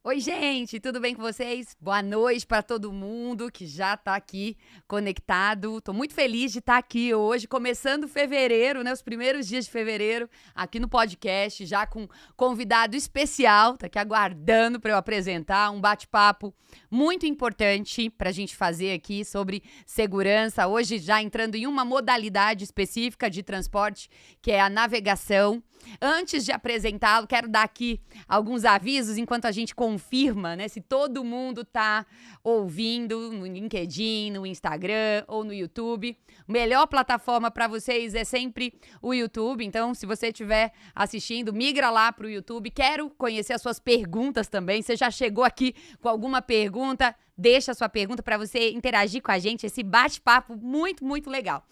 Oi, gente, tudo bem com vocês? Boa noite para todo mundo que já está aqui conectado. Estou muito feliz de estar aqui hoje, começando fevereiro, né? Os primeiros dias de fevereiro, aqui no podcast, já com convidado especial, tá aqui aguardando para eu apresentar um bate-papo muito importante para a gente fazer aqui sobre segurança. Hoje já entrando em uma modalidade específica de transporte, que é a navegação. Antes de apresentá-lo, quero dar aqui alguns avisos enquanto a gente confirma, né, se todo mundo tá ouvindo no LinkedIn, no Instagram ou no YouTube. Melhor plataforma para vocês é sempre o YouTube, então se você estiver assistindo, migra lá para o YouTube. Quero conhecer as suas perguntas também. Você já chegou aqui com alguma pergunta? Deixa a sua pergunta para você interagir com a gente, esse bate-papo muito, muito legal.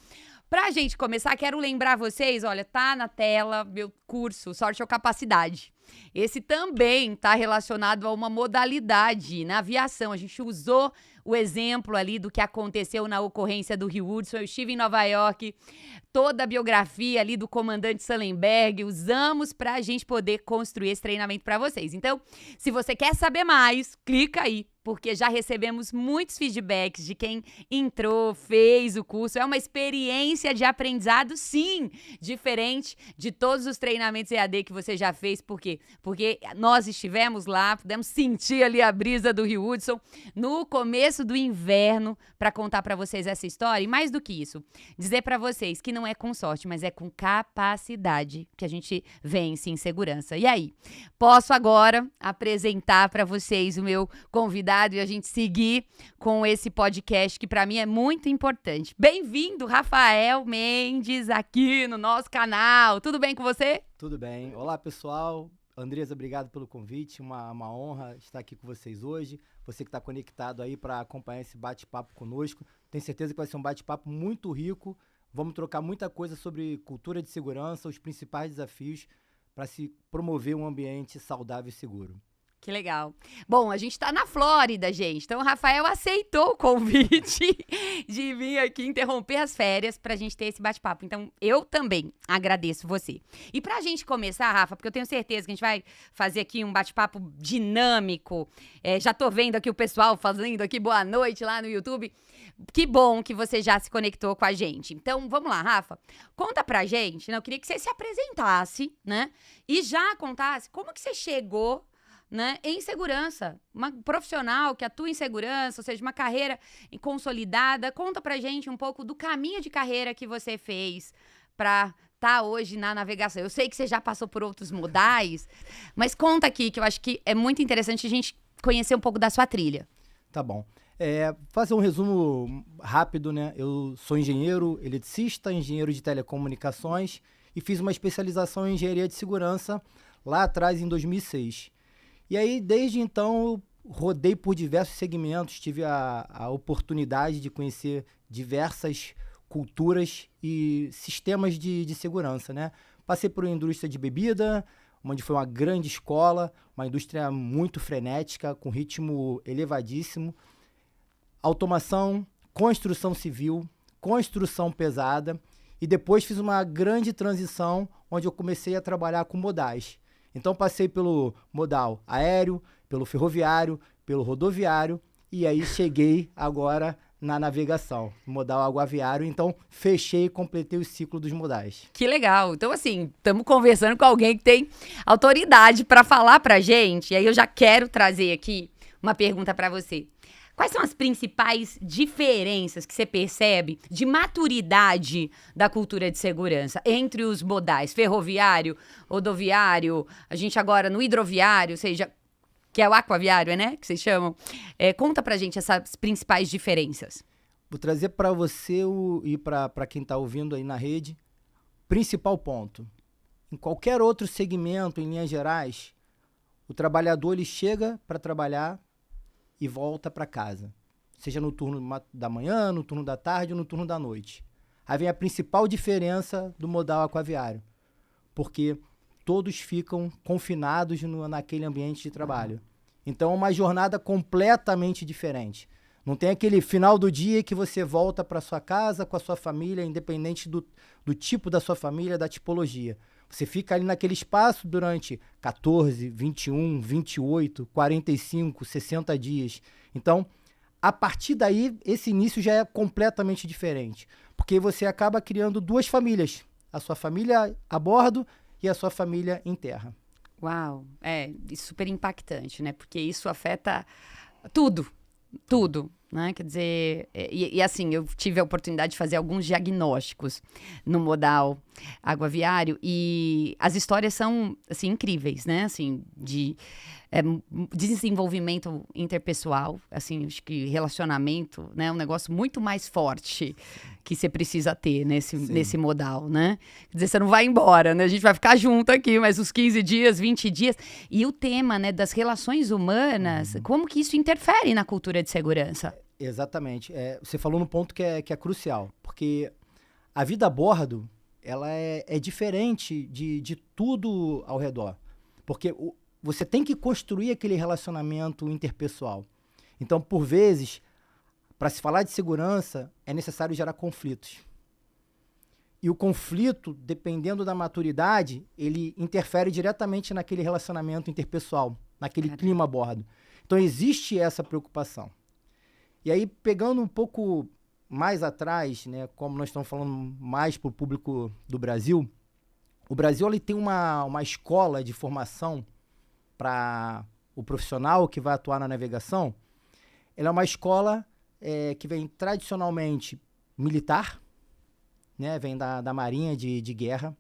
Pra gente começar, quero lembrar vocês, olha, tá na tela meu curso Sorte ou Capacidade. Esse também tá relacionado a uma modalidade na aviação. A gente usou o exemplo ali do que aconteceu na ocorrência do Rio Hudson. Eu estive em Nova York, toda a biografia ali do comandante Sullenberg, usamos pra gente poder construir esse treinamento pra vocês. Então, se você quer saber mais, clica aí, porque já recebemos muitos feedbacks de quem entrou, fez o curso. É uma experiência de aprendizado, sim, diferente de todos os treinamentos EAD que você já fez. Por quê? Porque nós estivemos lá, pudemos sentir ali a brisa do Rio Hudson no começo do inverno para contar para vocês essa história. E mais do que isso, dizer para vocês que não é com sorte, mas é com capacidade que a gente vence em segurança. E aí, posso agora apresentar para vocês o meu convidado e a gente seguir com esse podcast que para mim é muito importante. Bem-vindo, Rafael Mendes, aqui no nosso canal. Tudo bem com você? Tudo bem. Olá, pessoal. Andresa, obrigado pelo convite. Uma honra estar aqui com vocês hoje. Você que está conectado aí para acompanhar esse bate-papo conosco. Tenho certeza que vai ser um bate-papo muito rico. Vamos trocar muita coisa sobre cultura de segurança, os principais desafios para se promover um ambiente saudável e seguro. Que legal. Bom, a gente está na Flórida, gente. Então, o Rafael aceitou o convite de vir aqui interromper as férias para a gente ter esse bate-papo. Então, eu também agradeço você. E para a gente começar, Rafa, porque eu tenho certeza que a gente vai fazer aqui um bate-papo dinâmico. Já tô vendo aqui o pessoal fazendo aqui boa noite lá no YouTube. Que bom que você já se conectou com a gente. Então, vamos lá, Rafa. Conta pra gente, né? Eu queria que você se apresentasse, né? E já contasse como que você chegou né, em segurança. Uma profissional que atua em segurança, ou seja, uma carreira consolidada. Conta pra gente um pouco do caminho de carreira que você fez para estar hoje na navegação. Eu sei que você já passou por outros modais, mas conta aqui, que eu acho que é muito interessante a gente conhecer um pouco da sua trilha. Tá bom. Fazer um resumo rápido, né? Eu sou engenheiro eletricista, engenheiro de telecomunicações e fiz uma especialização em engenharia de segurança lá atrás, em 2006. E aí, desde então, eu rodei por diversos segmentos, tive a oportunidade de conhecer diversas culturas e sistemas de segurança, né? Passei por uma indústria de bebida, onde foi uma grande escola, uma indústria muito frenética, com ritmo elevadíssimo. Automação, construção civil, construção pesada, e depois fiz uma grande transição onde eu comecei a trabalhar com modais. Então passei pelo modal aéreo, pelo ferroviário, pelo rodoviário, e aí cheguei agora na navegação, modal aguaviário. Então fechei e completei o ciclo dos modais. Que legal. Então, assim, estamos conversando com alguém que tem autoridade para falar pra gente, e aí eu já quero trazer aqui uma pergunta para você. Quais são as principais diferenças que você percebe de maturidade da cultura de segurança entre os modais ferroviário, rodoviário, a gente agora no hidroviário, ou seja, que é o aquaviário, né, que vocês chamam? Conta pra gente essas principais diferenças. Vou trazer para você e para quem está ouvindo aí na rede, principal ponto. Em qualquer outro segmento, em linhas gerais, o trabalhador ele chega para trabalhar e volta para casa, seja no turno da manhã, no turno da tarde ou no turno da noite. Aí vem a principal diferença do modal aquaviário, porque todos ficam confinados naquele ambiente de trabalho. Então é uma jornada completamente diferente. Não tem aquele final do dia que você volta para sua casa com a sua família, independente do tipo da sua família, da tipologia. Você fica ali naquele espaço durante 14, 21, 28, 45, 60 dias. Então, a partir daí, esse início já é completamente diferente. Porque você acaba criando duas famílias. A sua família a bordo e a sua família em terra. Uau, super impactante, né? Porque isso afeta tudo, tudo. Né? Quer dizer, e assim, eu tive a oportunidade de fazer alguns diagnósticos no modal aguaviário e as histórias são, assim, incríveis, né? Assim, de desenvolvimento interpessoal, assim, acho que relacionamento, né? Um negócio muito mais forte que você precisa ter nesse modal, né? Quer dizer, você não vai embora, né? A gente vai ficar junto aqui, mas uns 15 dias, 20 dias. E o tema, né, das relações humanas, como que isso interfere na cultura de segurança? Exatamente. Você falou num ponto que é crucial, porque a vida a bordo, ela é diferente de tudo ao redor. Porque você tem que construir aquele relacionamento interpessoal. Então, por vezes, para se falar de segurança, é necessário gerar conflitos. E o conflito, dependendo da maturidade, ele interfere diretamente naquele relacionamento interpessoal, naquele clima a bordo. Então, existe essa preocupação. E aí, pegando um pouco mais atrás, né, como nós estamos falando mais para o público do Brasil, o Brasil ele tem uma escola de formação para o profissional que vai atuar na navegação. Ela é uma escola que vem tradicionalmente militar, né, vem da Marinha de Guerra.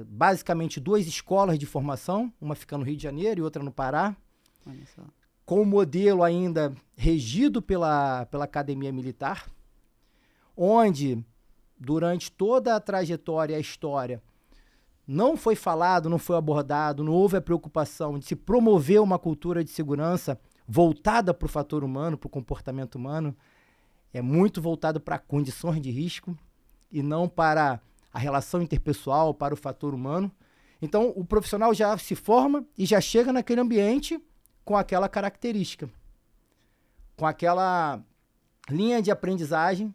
Basicamente duas escolas de formação, uma fica no Rio de Janeiro e outra no Pará. Olha só. Com o modelo ainda regido pela Academia Militar, onde, durante toda a trajetória, a história, não foi falado, não foi abordado, não houve a preocupação de se promover uma cultura de segurança voltada para o fator humano, para o comportamento humano, é muito voltado para condições de risco e não para a relação interpessoal, para o fator humano. Então, o profissional já se forma e já chega naquele ambiente com aquela característica, com aquela linha de aprendizagem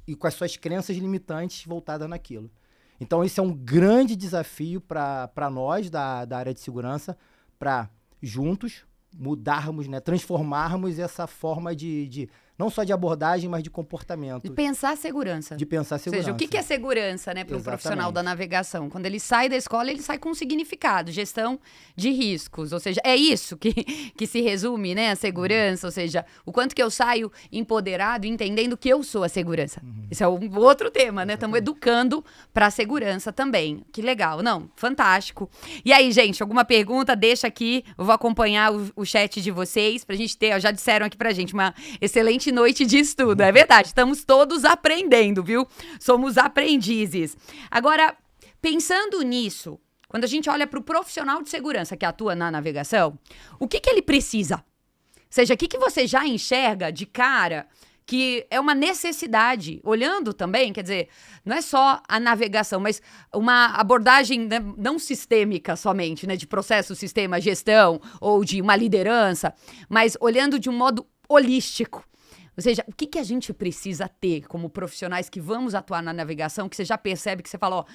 e com as suas crenças limitantes voltadas naquilo. Então, isso é um grande desafio para nós da área de segurança, para juntos mudarmos, né, transformarmos essa forma de não só de abordagem, mas de comportamento. De pensar segurança. De pensar segurança. Ou seja, o que é segurança, né, para um profissional da navegação? Quando ele sai da escola, ele sai com um significado, gestão de riscos. Ou seja, é isso que se resume, né, a segurança. Ou seja, o quanto que eu saio empoderado, entendendo que eu sou a segurança. Esse é um outro tema, né? Estamos educando para a segurança também. Que legal. Não, fantástico. E aí, gente, alguma pergunta? Deixa aqui. Eu vou acompanhar o chat de vocês pra gente ter, ó, já disseram aqui pra gente, uma excelente noite de estudo. É verdade, estamos todos aprendendo, viu? Somos aprendizes. Agora, pensando nisso, quando a gente olha para o profissional de segurança que atua na navegação, o que ele precisa? Ou seja, o que você já enxerga de cara que é uma necessidade, olhando também, quer dizer, não é só a navegação, mas uma abordagem, né, não sistêmica somente, né, de processo, sistema, gestão ou de uma liderança, mas olhando de um modo holístico. Ou seja, o que a gente precisa ter como profissionais que vamos atuar na navegação, que você já percebe, que você fala, ó,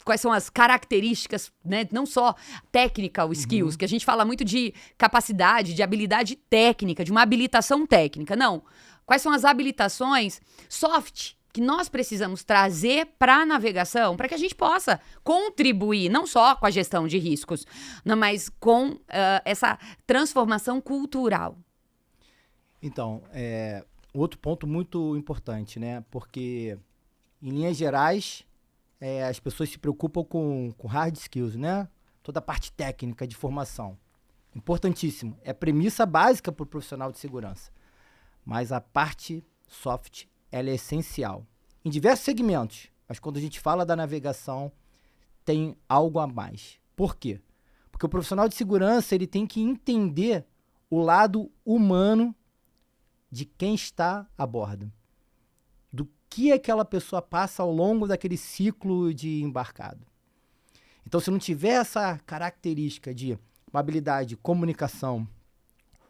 quais são as características, né, não só technical skills, que a gente fala muito de capacidade, de habilidade técnica, de uma habilitação técnica. Não. Quais são as habilitações soft que nós precisamos trazer para a navegação, para que a gente possa contribuir, não só com a gestão de riscos, não, mas com essa transformação cultural? Então, outro ponto muito importante, né? Porque, em linhas gerais, as pessoas se preocupam com hard skills, né? Toda a parte técnica de formação. Importantíssimo. É premissa básica para o profissional de segurança. Mas a parte soft, ela é essencial. Em diversos segmentos, mas quando a gente fala da navegação, tem algo a mais. Por quê? Porque o profissional de segurança, ele tem que entender o lado humano de quem está a bordo. Do que aquela pessoa passa ao longo daquele ciclo de embarcado. Então, se não tiver essa característica de uma habilidade de comunicação,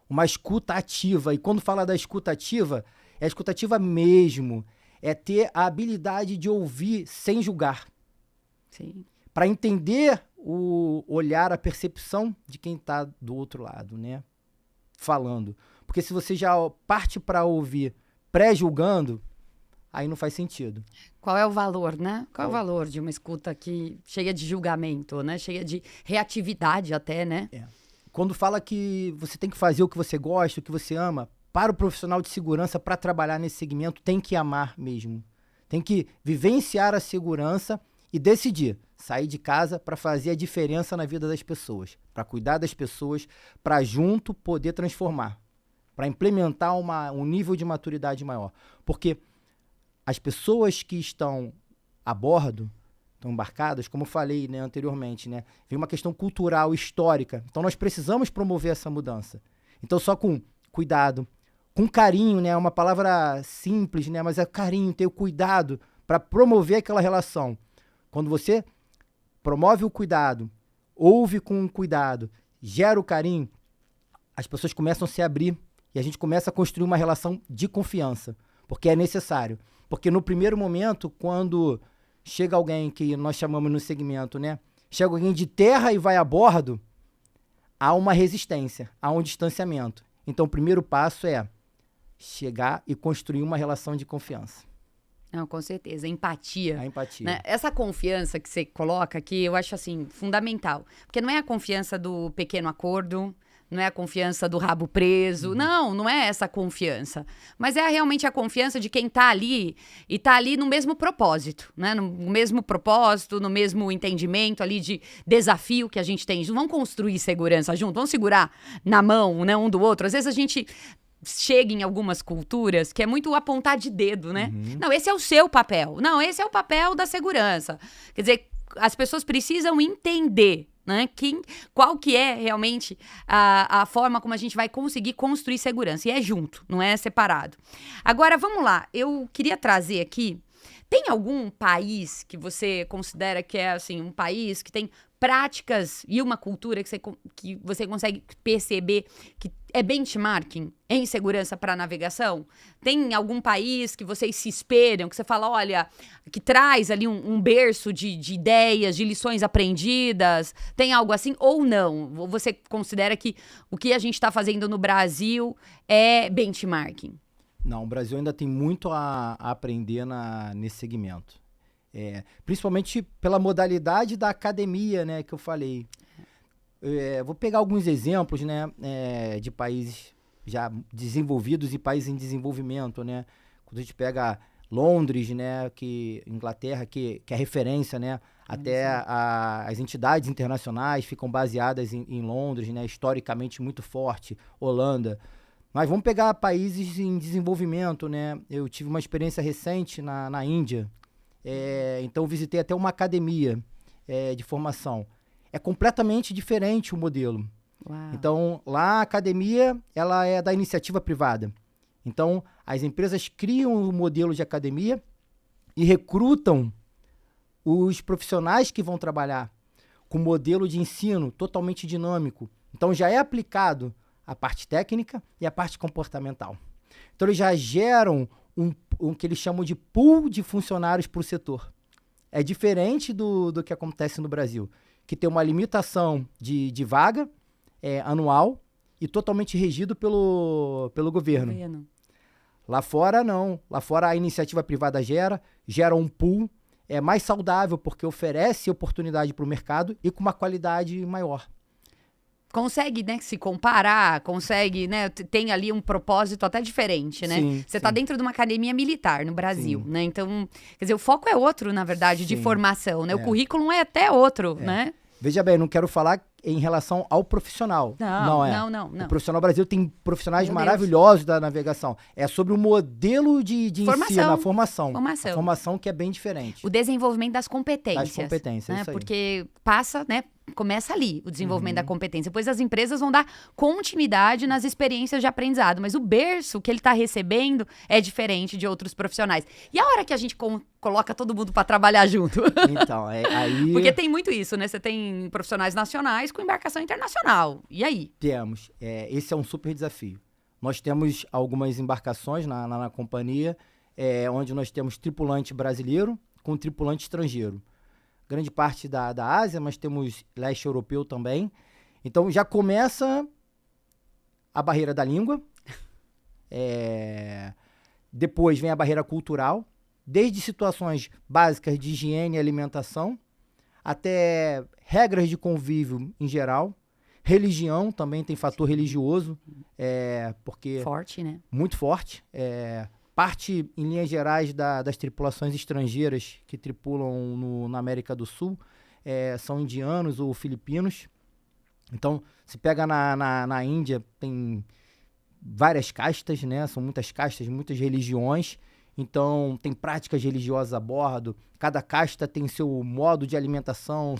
uma escuta ativa, e quando fala da escuta ativa, é a escuta ativa mesmo, é ter a habilidade de ouvir sem julgar. Sim. Para entender o olhar, a percepção de quem está do outro lado, né? Falando. Porque se você já parte para ouvir pré-julgando, aí não faz sentido. Qual é o valor, né? Qual é o valor de uma escuta cheia de julgamento, né? Cheia de reatividade até, né? Quando fala que você tem que fazer o que você gosta, o que você ama, para o profissional de segurança, para trabalhar nesse segmento, tem que amar mesmo. Tem que vivenciar a segurança e decidir sair de casa para fazer a diferença na vida das pessoas, para cuidar das pessoas, para junto poder transformar, para implementar um nível de maturidade maior. Porque as pessoas que estão a bordo, estão embarcadas, como eu falei, né, anteriormente, né, vem uma questão cultural, histórica. Então nós precisamos promover essa mudança. Então só com cuidado, com carinho, né, uma palavra simples, né, mas é carinho, ter o cuidado para promover aquela relação. Quando você promove o cuidado, ouve com cuidado, gera o carinho, as pessoas começam a se abrir e a gente começa a construir uma relação de confiança, porque é necessário. Porque no primeiro momento, quando chega alguém que nós chamamos no segmento, né? Chega alguém de terra e vai a bordo, há uma resistência, há um distanciamento. Então, o primeiro passo é chegar e construir uma relação de confiança. Não, com certeza. Empatia. A empatia. Né? Essa confiança que você coloca aqui, eu acho, assim, fundamental. Porque não é a confiança do pequeno acordo, não é a confiança do rabo preso. Não é essa confiança. Mas é realmente a confiança de quem tá ali e tá ali no mesmo propósito, né? No mesmo propósito, no mesmo entendimento ali de desafio que a gente tem. Vamos construir segurança junto, vamos segurar na mão, né, um do outro. Às vezes a gente chega em algumas culturas que é muito apontar de dedo, né? Não, esse é o seu papel. Não, esse é o papel da segurança. Quer dizer, as pessoas precisam entender, né, qual que é realmente a forma como a gente vai conseguir construir segurança. E é junto, não é separado. Agora, vamos lá. Eu queria trazer aqui, tem algum país que você considera que é, assim, um país que tem práticas e uma cultura que você consegue perceber que é benchmarking em segurança para navegação? Tem algum país que vocês se espelham, que você fala, olha, que traz ali um berço de ideias, de lições aprendidas? Tem algo assim ou não? Ou você considera que o que a gente está fazendo no Brasil é benchmarking? Não, o Brasil ainda tem muito a aprender nesse segmento. Principalmente pela modalidade da academia, né, que eu falei. Vou pegar alguns exemplos, né, de países já desenvolvidos e países em desenvolvimento, né. Quando a gente pega Londres, né, Inglaterra, que é referência, né, até as entidades internacionais ficam baseadas em Londres, né, historicamente muito forte, Holanda. Mas vamos pegar países em desenvolvimento, né? Eu tive uma experiência recente na Índia, então visitei até uma academia de formação. É completamente diferente o modelo. Uau. Então, lá a academia ela é da iniciativa privada. Então, as empresas criam um modelo de academia e recrutam os profissionais que vão trabalhar com modelo de ensino totalmente dinâmico. Então, já é aplicado a parte técnica e a parte comportamental. Então, eles já geram um que eles chamam de pool de funcionários para o setor. É diferente do que acontece no Brasil, que tem uma limitação de vaga anual e totalmente regido pelo governo. Lá fora, não. Lá fora, a iniciativa privada gera um pool mais saudável, porque oferece oportunidade para o mercado e com uma qualidade maior. Consegue, né, se comparar, consegue, né, tem ali um propósito até diferente, né? Sim, Você tá sim. dentro de uma academia militar no Brasil, Sim. né? Então, quer dizer, o foco é outro, na verdade, de Sim. formação, né? O currículo é até outro, né? Veja bem, não quero falar em relação ao profissional. Não. O profissional brasileiro tem profissionais Meu maravilhosos da navegação. É sobre o modelo de Formação. ensino, a formação. Formação. A formação que é bem diferente. O desenvolvimento das competências. Das competências, né? isso aí. Porque passa, né? Começa ali o desenvolvimento da competência. Depois as empresas vão dar continuidade nas experiências de aprendizado. Mas o berço que ele está recebendo é diferente de outros profissionais. E a hora que a gente coloca todo mundo para trabalhar junto? Então, aí... Porque tem muito isso, né? Você tem profissionais nacionais com embarcação internacional. E aí? Temos. Esse é um super desafio. Nós temos algumas embarcações na companhia, onde nós temos tripulante brasileiro com tripulante estrangeiro. Grande parte da Ásia, mas temos leste europeu também. Então, já começa a barreira da língua. Depois vem a barreira cultural, desde situações básicas de higiene e alimentação, até regras de convívio em geral. Religião também tem fator religioso, porque... Forte, né? Muito forte. Parte, em linhas gerais, das tripulações estrangeiras que tripulam na América do Sul são indianos ou filipinos. Então, se pega na Índia, tem várias castas, né? São muitas castas, muitas religiões. Então, tem práticas religiosas a bordo. Cada casta tem seu modo de alimentação,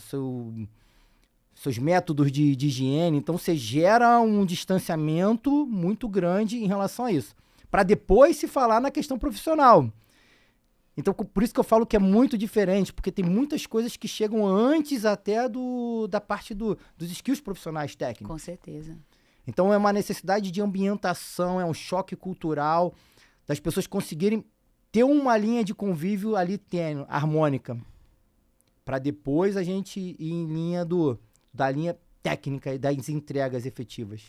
seus métodos de higiene. Então, você gera um distanciamento muito grande em relação a isso, para depois se falar na questão profissional. Então, por isso que eu falo que é muito diferente, porque tem muitas coisas que chegam antes até da parte dos skills profissionais técnicos. Com certeza. Então, é uma necessidade de ambientação, é um choque cultural, das pessoas conseguirem ter uma linha de convívio ali tênue, harmônica, para depois a gente ir em linha da linha técnica e das entregas efetivas.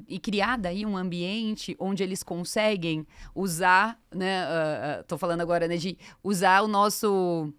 E criar daí um ambiente onde eles conseguem usar, né? Tô falando agora, né, de usar o nosso...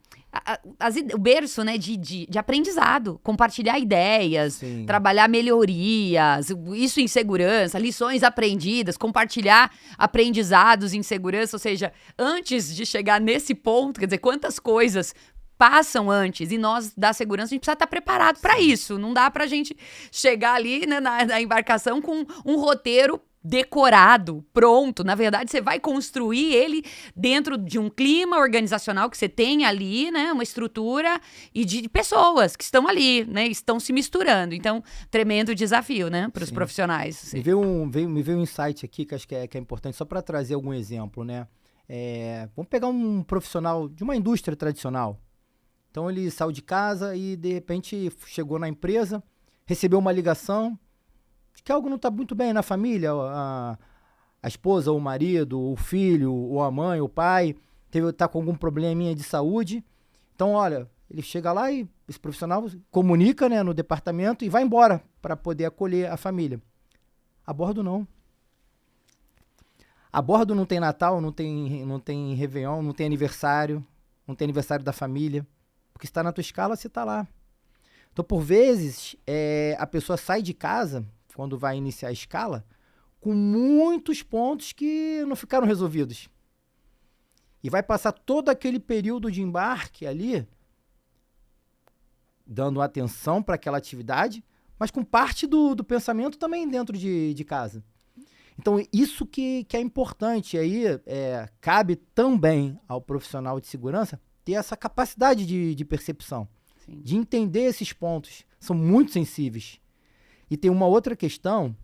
o berço, né, de aprendizado, compartilhar ideias, Sim. Trabalhar melhorias, isso em segurança, lições aprendidas, compartilhar aprendizados em segurança, ou seja, antes de chegar nesse ponto, quer dizer, quantas coisas passam antes, e nós, da segurança, a gente precisa estar preparado para isso. Não dá pra gente chegar ali, né, na embarcação com um roteiro decorado, pronto. Na verdade, você vai construir ele dentro de um clima organizacional que você tem ali, né, uma estrutura e de pessoas que estão ali, né, estão se misturando. Então, tremendo desafio, né, para os profissionais. Me veio um insight aqui que acho que é importante, só para trazer algum exemplo, né? Vamos pegar um profissional de uma indústria tradicional. Então, ele saiu de casa e, de repente, chegou na empresa, recebeu uma ligação de que algo não está muito bem na família. A esposa, ou o marido, ou o filho, ou a mãe, ou o pai, está com algum probleminha de saúde. Então, olha, ele chega lá e esse profissional comunica, né, no departamento e vai embora para poder acolher a família. A bordo, não. A bordo não tem Natal, não tem Réveillon, não tem aniversário da família. Porque se tá na tua escala, você tá lá. Então, por vezes, a pessoa sai de casa, quando vai iniciar a escala, com muitos pontos que não ficaram resolvidos. E vai passar todo aquele período de embarque ali, dando atenção para aquela atividade, mas com parte do pensamento também dentro de casa. Então, isso que é importante. Aí cabe também ao profissional de segurança ter essa capacidade de percepção, Sim. de entender esses pontos. São muito sensíveis. E tem uma outra questão,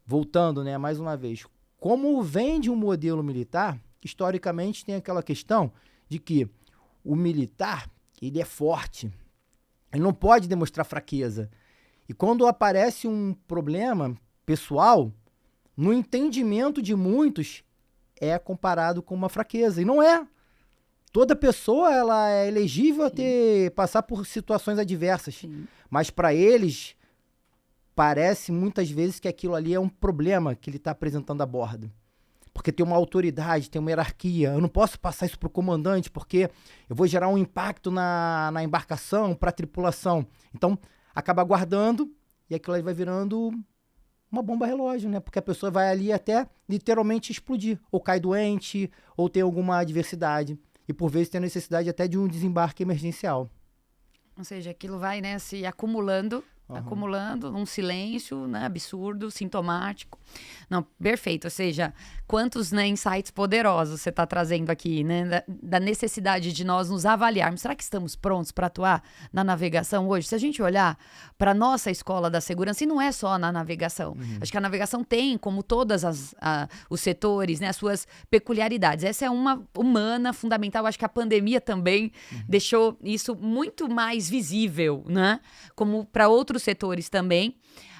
voltando, né, mais uma vez, como vem de um modelo militar, historicamente tem aquela questão de que o militar, ele é forte, ele não pode demonstrar fraqueza. E quando aparece um problema pessoal, no entendimento de muitos, é comparado com uma fraqueza. E não é. Toda pessoa ela é elegível a passar por situações adversas. Sim. Mas para eles, parece muitas vezes que aquilo ali é um problema que ele está apresentando a bordo. Porque tem uma autoridade, tem uma hierarquia. Eu não posso passar isso para o comandante, porque eu vou gerar um impacto na embarcação, para a tripulação. Então, acaba guardando e aquilo aí vai virando uma bomba relógio, né? Porque a pessoa vai ali até literalmente explodir. Ou cai doente, ou tem alguma adversidade. E por vezes tem a necessidade até de um desembarque emergencial. Ou seja, aquilo vai, né, se acumulando num silêncio, né, absurdo, sintomático. Não, perfeito. Ou seja, quantos, né, insights poderosos você está trazendo aqui, né, da necessidade de nós nos avaliarmos. Será que estamos prontos para atuar na navegação hoje? Se a gente olhar para a nossa escola da segurança, e não é só na navegação. Acho que a navegação tem, como todos os setores, né, as suas peculiaridades. Essa é uma humana, fundamental. Acho que a pandemia também deixou isso muito mais visível, né, como para outros setores também.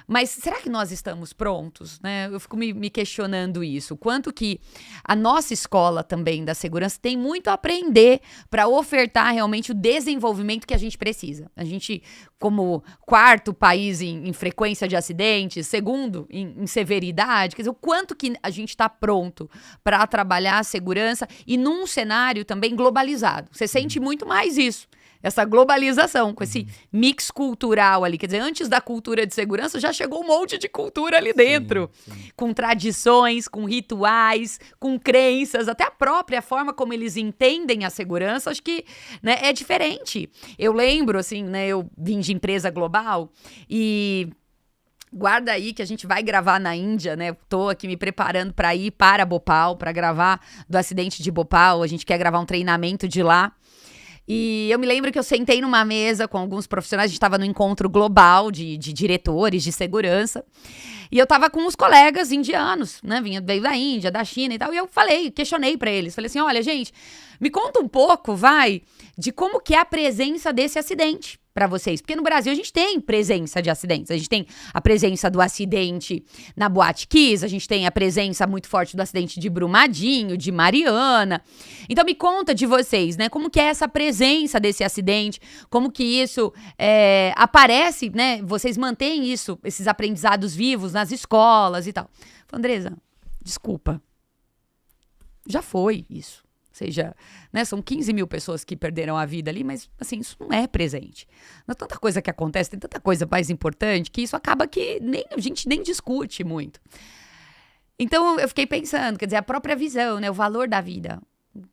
Mas será que nós estamos prontos, né? Eu fico me questionando isso. Quanto que a nossa escola também da segurança tem muito a aprender para ofertar realmente o desenvolvimento que a gente precisa. A gente, como quarto país em frequência de acidentes, segundo em severidade, quer dizer, o quanto que a gente está pronto para trabalhar a segurança e num cenário também globalizado. Você sente muito mais isso. Essa globalização, com esse mix cultural ali. Quer dizer, antes da cultura de segurança, já chegou um monte de cultura ali dentro. Sim. Com tradições, com rituais, com crenças, até a própria forma como eles entendem a segurança, acho que, né, é diferente. Eu lembro, assim, né, eu vim de empresa global e... Guarda aí que a gente vai gravar na Índia, né? Tô aqui me preparando para ir para Bhopal, para gravar do acidente de Bhopal. A gente quer gravar um treinamento de lá. E eu me lembro que eu sentei numa mesa com alguns profissionais, a gente estava no encontro global de diretores de segurança, e eu tava com uns colegas indianos, né, veio da Índia, da China e tal, e eu questionei pra eles, falei assim, olha, gente, me conta um pouco, de como que é a presença desse acidente pra vocês, porque no Brasil a gente tem presença de acidentes, a gente tem a presença do acidente na Boate Kiss, a gente tem a presença muito forte do acidente de Brumadinho, de Mariana. Então me conta de vocês, né, como que é essa presença desse acidente, como que isso aparece, né, vocês mantêm isso, esses aprendizados vivos nas escolas e tal. Andresa, desculpa, já foi isso. Ou seja, né, são 15 mil pessoas que perderam a vida ali, mas assim, isso não é presente. Não é tanta coisa que acontece, tem tanta coisa mais importante que isso acaba que a gente nem discute muito. Então eu fiquei pensando, quer dizer, a própria visão, né, o valor da vida.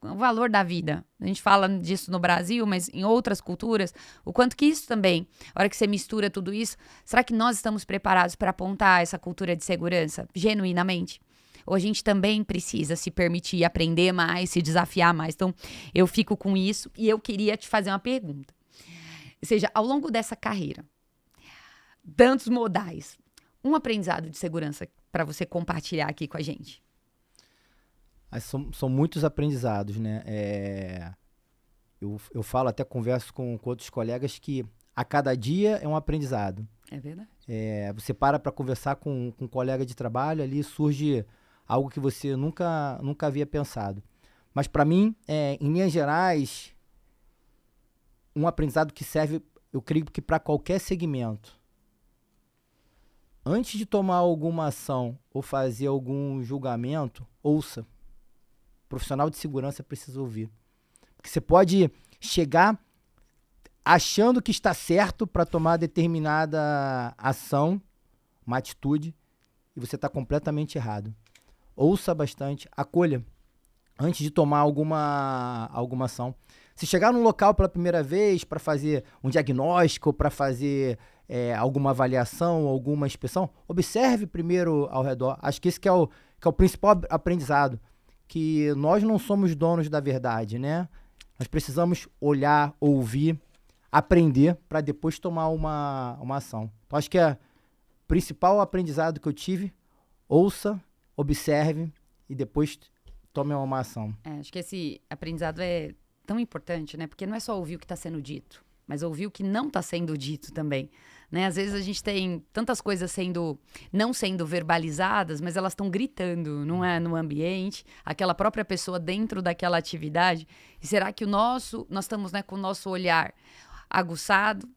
O valor da vida. A gente fala disso no Brasil, mas em outras culturas, o quanto que isso também, a hora que você mistura tudo isso, será que nós estamos preparados para apontar essa cultura de segurança genuinamente? Ou a gente também precisa se permitir aprender mais, se desafiar mais? Então, eu fico com isso e eu queria te fazer uma pergunta. Ou seja, ao longo dessa carreira, tantos modais, um aprendizado de segurança para você compartilhar aqui com a gente? São muitos aprendizados, né? Eu falo, até converso com outros colegas que a cada dia é um aprendizado. É verdade. Você para conversar com um colega de trabalho, ali surge algo que você nunca havia pensado. Mas para mim, em linhas gerais, um aprendizado que serve, eu creio que para qualquer segmento. Antes de tomar alguma ação ou fazer algum julgamento, ouça. Profissional de segurança precisa ouvir. Porque você pode chegar achando que está certo para tomar determinada ação, uma atitude, e você está completamente errado. Ouça bastante, acolha antes de tomar alguma ação. Se chegar num local pela primeira vez para fazer um diagnóstico, para fazer alguma avaliação, alguma inspeção, observe primeiro ao redor. Acho que esse que é o principal aprendizado, que nós não somos donos da verdade, né? Nós precisamos olhar, ouvir, aprender para depois tomar uma ação. Então, acho que o principal aprendizado que eu tive, ouça, observe e depois tome uma ação. Acho que esse aprendizado é tão importante, né? Porque não é só ouvir o que está sendo dito, mas ouvir o que não está sendo dito também, né? Às vezes a gente tem tantas coisas não sendo verbalizadas, mas elas estão gritando, não é, no ambiente, aquela própria pessoa dentro daquela atividade. E será que nós estamos, né, com o nosso olhar aguçado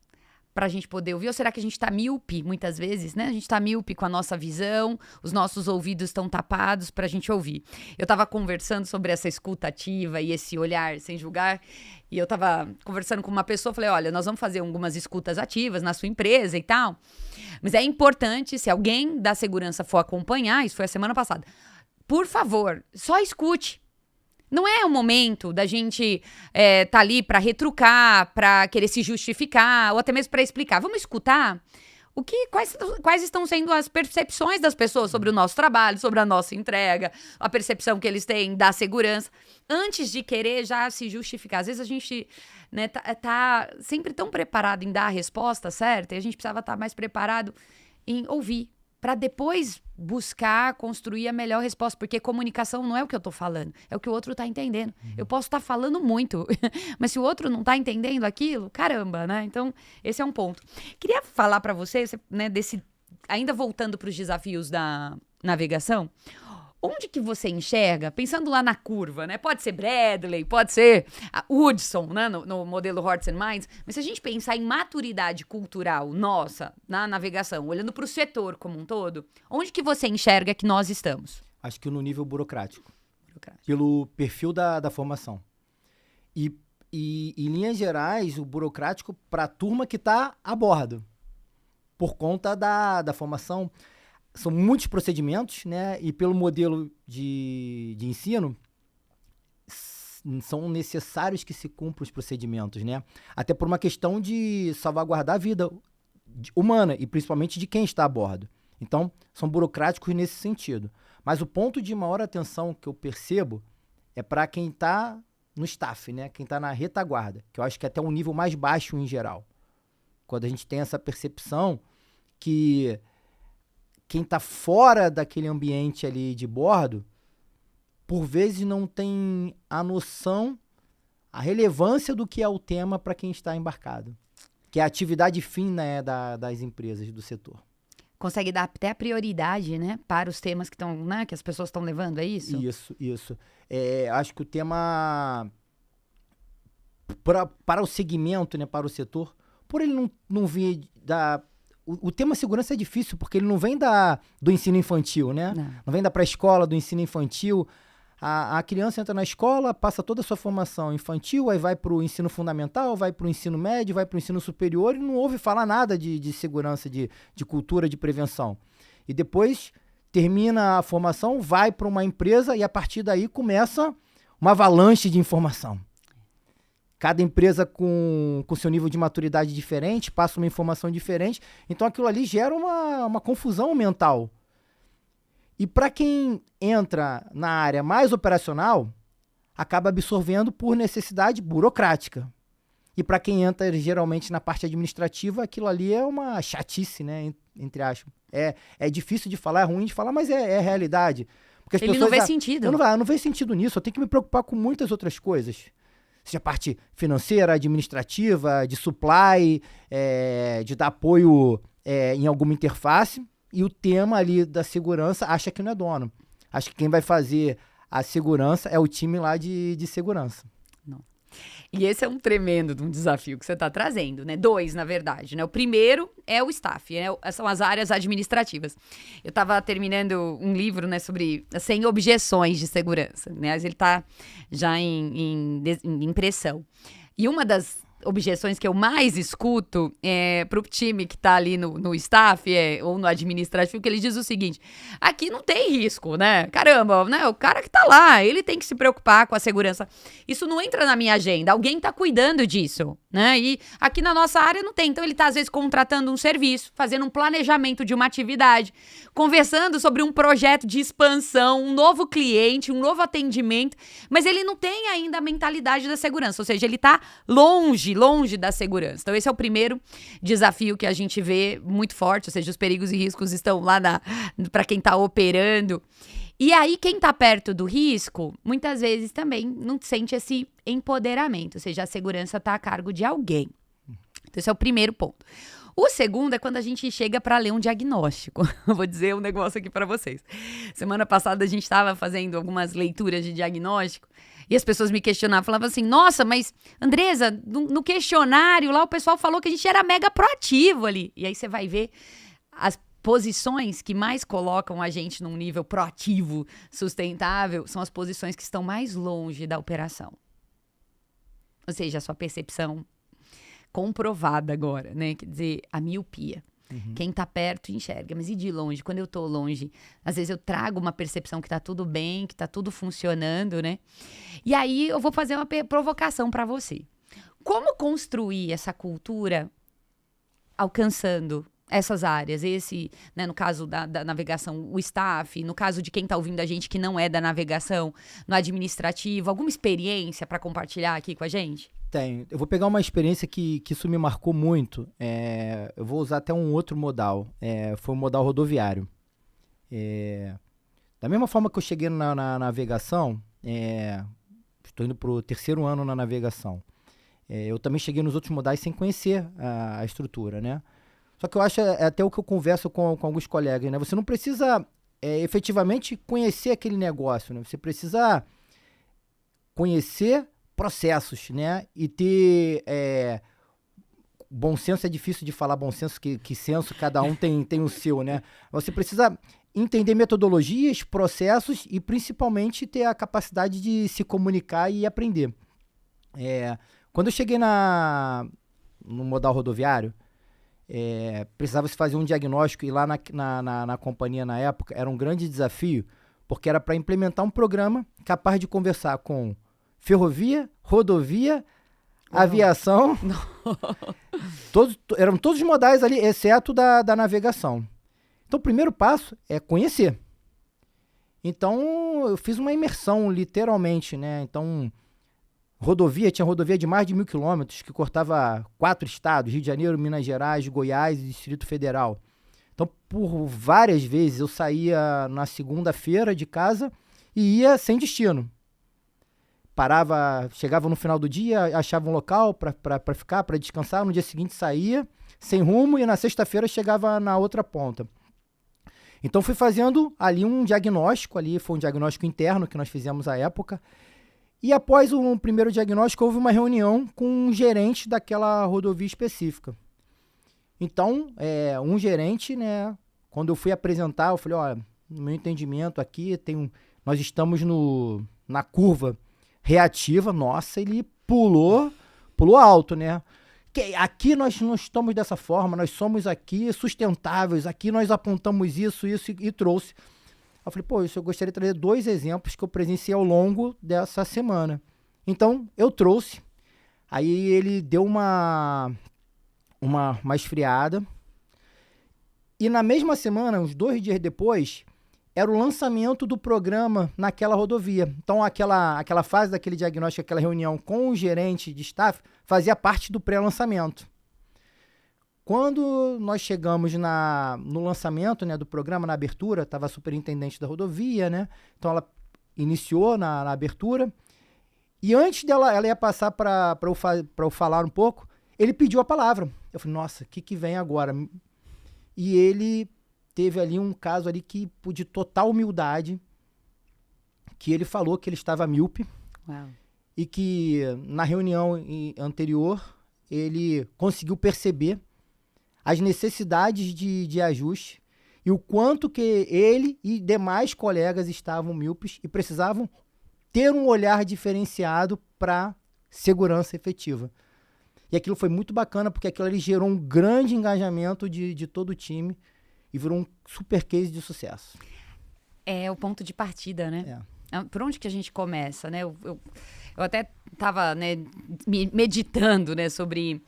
para a gente poder ouvir? Ou será que a gente está míope, muitas vezes, né? A gente está míope com a nossa visão, os nossos ouvidos estão tapados para a gente ouvir. Eu estava conversando sobre essa escuta ativa e esse olhar sem julgar, e eu estava conversando com uma pessoa, falei, olha, nós vamos fazer algumas escutas ativas na sua empresa e tal, mas é importante, se alguém da segurança for acompanhar, isso foi a semana passada, por favor, só escute. Não é o momento da gente tá ali para retrucar, para querer se justificar, ou até mesmo para explicar. Vamos escutar quais estão sendo as percepções das pessoas sobre o nosso trabalho, sobre a nossa entrega, a percepção que eles têm da segurança, antes de querer já se justificar. Às vezes a gente, né, tá sempre tão preparado em dar a resposta certa, e a gente precisava estar mais preparado em ouvir, para depois buscar construir a melhor resposta, porque comunicação não é o que eu tô falando, é o que o outro tá entendendo. Eu posso estar falando muito, mas se o outro não tá entendendo aquilo, caramba, né? Então, esse é um ponto. Queria falar para você, né, ainda voltando para os desafios da navegação, onde que você enxerga, pensando lá na curva, né? Pode ser Bradley, pode ser a Hudson, né? No modelo Hearts and Minds. Mas se a gente pensar em maturidade cultural nossa na navegação, olhando para o setor como um todo, onde que você enxerga que nós estamos? Acho que no nível burocrático. Pelo perfil da formação. E em linhas gerais, o burocrático para a turma que está a bordo. Por conta da formação. São muitos procedimentos, né? E pelo modelo de ensino, são necessários que se cumpram os procedimentos, né? Até por uma questão de salvaguardar a vida humana e principalmente de quem está a bordo. Então, são burocráticos nesse sentido. Mas o ponto de maior atenção que eu percebo é para quem está no staff, né? Quem está na retaguarda, que eu acho que é até um nível mais baixo em geral. Quando a gente tem essa percepção que quem está fora daquele ambiente ali de bordo, por vezes não tem a noção, a relevância do que é o tema para quem está embarcado, que é a atividade fim, né, das empresas, do setor. Consegue dar até a prioridade, né, para os temas que estão, né, que as pessoas estão levando, é isso? Isso. Acho que o tema para o segmento, né, para o setor, por ele não vir da... O tema segurança é difícil, porque ele não vem do ensino infantil, né? Não vem da pré-escola, do ensino infantil. A criança entra na escola, passa toda a sua formação infantil, aí vai para o ensino fundamental, vai para o ensino médio, vai para o ensino superior e não ouve falar nada de segurança, de cultura, de prevenção. E depois termina a formação, vai para uma empresa e a partir daí começa uma avalanche de informação. Cada empresa com seu nível de maturidade diferente, passa uma informação diferente. Então, aquilo ali gera uma confusão mental. E para quem entra na área mais operacional, acaba absorvendo por necessidade burocrática. E para quem entra geralmente na parte administrativa, aquilo ali é uma chatice, né? Entre aspas. É difícil de falar, é ruim de falar, mas é realidade. Porque as Ele pessoas, não vê sentido. Eu não vejo sentido nisso, eu tenho que me preocupar com muitas outras coisas. Seja parte financeira, administrativa, de supply, de dar apoio em alguma interface. E o tema ali da segurança acha que não é dono. Acha que quem vai fazer a segurança é o time lá de segurança. Não. E esse é um tremendo de um desafio que você está trazendo, né? 2, na verdade, né? O primeiro é o staff, né? São as áreas administrativas. Eu estava terminando um livro, né, sobre 100 objeções de segurança, né? Mas ele está já em impressão. E uma das objeções que eu mais escuto pro time que tá ali no staff ou no administrativo, que ele diz o seguinte: aqui não tem risco, né? Caramba, né? O cara que tá lá, ele tem que se preocupar com a segurança. Isso não entra na minha agenda, alguém tá cuidando disso, né? E aqui na nossa área não tem. Então ele tá às vezes contratando um serviço, fazendo um planejamento de uma atividade, conversando sobre um projeto de expansão, um novo cliente, um novo atendimento, mas ele não tem ainda a mentalidade da segurança, ou seja, ele tá longe da segurança. Então esse é o primeiro desafio que a gente vê muito forte, ou seja, os perigos e riscos estão lá para quem tá operando. E aí quem tá perto do risco, muitas vezes também não sente esse empoderamento, ou seja, a segurança tá a cargo de alguém. Então esse é o primeiro ponto. O segundo é quando a gente chega para ler um diagnóstico. Eu vou dizer um negócio aqui para vocês. Semana passada a gente estava fazendo algumas leituras de diagnóstico e as pessoas me questionavam, falavam assim: nossa, mas Andresa, no questionário lá o pessoal falou que a gente era mega proativo ali. E aí você vai ver as posições que mais colocam a gente num nível proativo, sustentável, são as posições que estão mais longe da operação. Ou seja, a sua percepção comprovada agora, né? Quer dizer, a miopia. Quem tá perto enxerga, mas e de longe? Quando eu tô longe, às vezes eu trago uma percepção que tá tudo bem, que tá tudo funcionando, né? E aí eu vou fazer uma provocação para você. Como construir essa cultura alcançando essas áreas? Esse, né, no caso da navegação, o staff, no caso de quem tá ouvindo a gente que não é da navegação, no administrativo, alguma experiência para compartilhar aqui com a gente? Tem. Eu vou pegar uma experiência que isso me marcou muito. Eu vou usar até um outro modal. Foi um modal rodoviário. Da mesma forma que eu cheguei na navegação, estou indo para o 3º ano na navegação. Eu também cheguei nos outros modais sem conhecer a estrutura, né? Só que eu acho, até o que eu converso com alguns colegas, né? Você não precisa efetivamente conhecer aquele negócio, né? Você precisa conhecer processos, né? E ter bom senso. É difícil de falar bom senso, que senso cada um tem o seu, né? Você precisa entender metodologias, processos e principalmente ter a capacidade de se comunicar e aprender. Quando eu cheguei no modal rodoviário, precisava se fazer um diagnóstico, e lá na companhia na época era um grande desafio, porque era para implementar um programa capaz de conversar com ferrovia, rodovia, aviação, eram todos os modais ali, exceto da navegação. Então o primeiro passo é conhecer. Então eu fiz uma imersão, literalmente, né? Então tinha rodovia de mais de 1.000 quilômetros, que cortava 4 estados, Rio de Janeiro, Minas Gerais, Goiás e Distrito Federal. Então por várias vezes eu saía na segunda-feira de casa e ia sem destino. Parava, chegava no final do dia, achava um local para ficar, para descansar, no dia seguinte saía, sem rumo, e na sexta-feira chegava na outra ponta. Então fui fazendo ali um diagnóstico, foi um diagnóstico interno que nós fizemos à época, e após o primeiro diagnóstico houve uma reunião com um gerente daquela rodovia específica. Então, um gerente, né, quando eu fui apresentar, eu falei: olha, no meu entendimento aqui, nós estamos na curva reativa. Nossa, ele pulou alto, né? Aqui nós não estamos dessa forma, nós somos aqui sustentáveis, aqui nós apontamos isso e trouxe. Eu falei: pô, eu gostaria de trazer 2 exemplos que eu presenciei ao longo dessa semana. Então, eu trouxe. Aí ele deu uma esfriada. E na mesma semana, uns 2 dias depois, era o lançamento do programa naquela rodovia. Então, aquela fase daquele diagnóstico, aquela reunião com o gerente de staff, fazia parte do pré-lançamento. Quando nós chegamos no lançamento, né, do programa, na abertura, estava a superintendente da rodovia, né? Então, ela iniciou na abertura. E antes dela, ela ia passar para eu falar um pouco, ele pediu a palavra. Eu falei: nossa, o que vem agora? E ele teve ali um caso ali de total humildade, que ele falou que ele estava míope. Uau. e que na reunião anterior ele conseguiu perceber as necessidades de ajuste e o quanto que ele e demais colegas estavam míopes e precisavam ter um olhar diferenciado para segurança efetiva. E aquilo foi muito bacana, porque aquilo ali gerou um grande engajamento de todo o time e virou um super case de sucesso. É o ponto de partida, né? É. Por onde que a gente começa, né? Eu até estava, né, meditando, né, sobre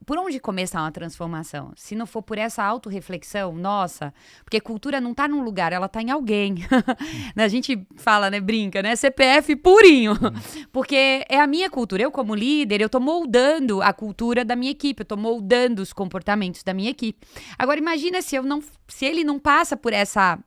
por onde começar uma transformação. Se não for por essa autorreflexão, nossa, porque cultura não está num lugar, ela está em alguém. A gente fala, né, brinca, né, CPF purinho, porque é a minha cultura. Eu, como líder, eu estou moldando a cultura da minha equipe, eu estou moldando os comportamentos da minha equipe. Agora, imagina se ele não passa por essa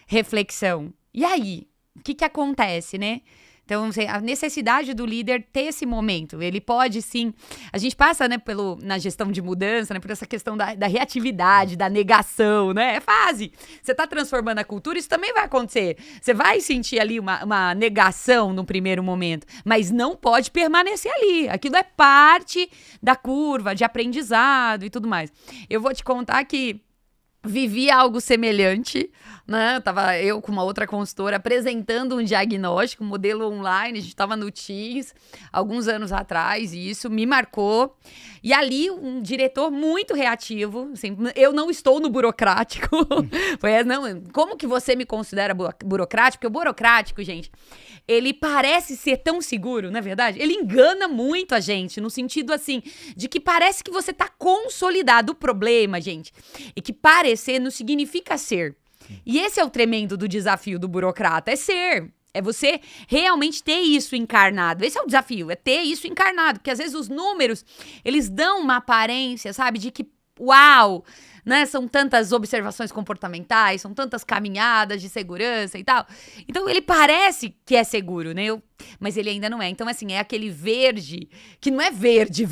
reflexão. E aí? O que acontece, né? Então, a necessidade do líder ter esse momento. Ele pode, sim... A gente passa, né, na gestão de mudança, né, por essa questão da reatividade, da negação, né? É fase. Você está transformando a cultura, isso também vai acontecer. Você vai sentir ali uma negação no primeiro momento, mas não pode permanecer ali. Aquilo é parte da curva de aprendizado e tudo mais. Eu vou te contar que vivi algo semelhante, né? Tava eu com uma outra consultora apresentando um diagnóstico, um modelo online, a gente estava no Teams, alguns anos atrás, e isso me marcou. E ali, um diretor muito reativo, assim, eu não estou no burocrático. Foi, não, como que você me considera burocrático? Porque o burocrático, gente, ele parece ser tão seguro, não é verdade? Ele engana muito a gente, no sentido, assim, de que parece que você está consolidado. O problema, gente, é que parecer não significa ser. E esse é o tremendo do desafio do burocrata, é ser. É você realmente ter isso encarnado. Esse é o desafio, é ter isso encarnado. Porque às vezes os números, eles dão uma aparência, sabe, de que, uau, né, são tantas observações comportamentais, são tantas caminhadas de segurança e tal. Então ele parece que é seguro, né? Mas ele ainda não é. Então, assim, é aquele verde, que não é verde,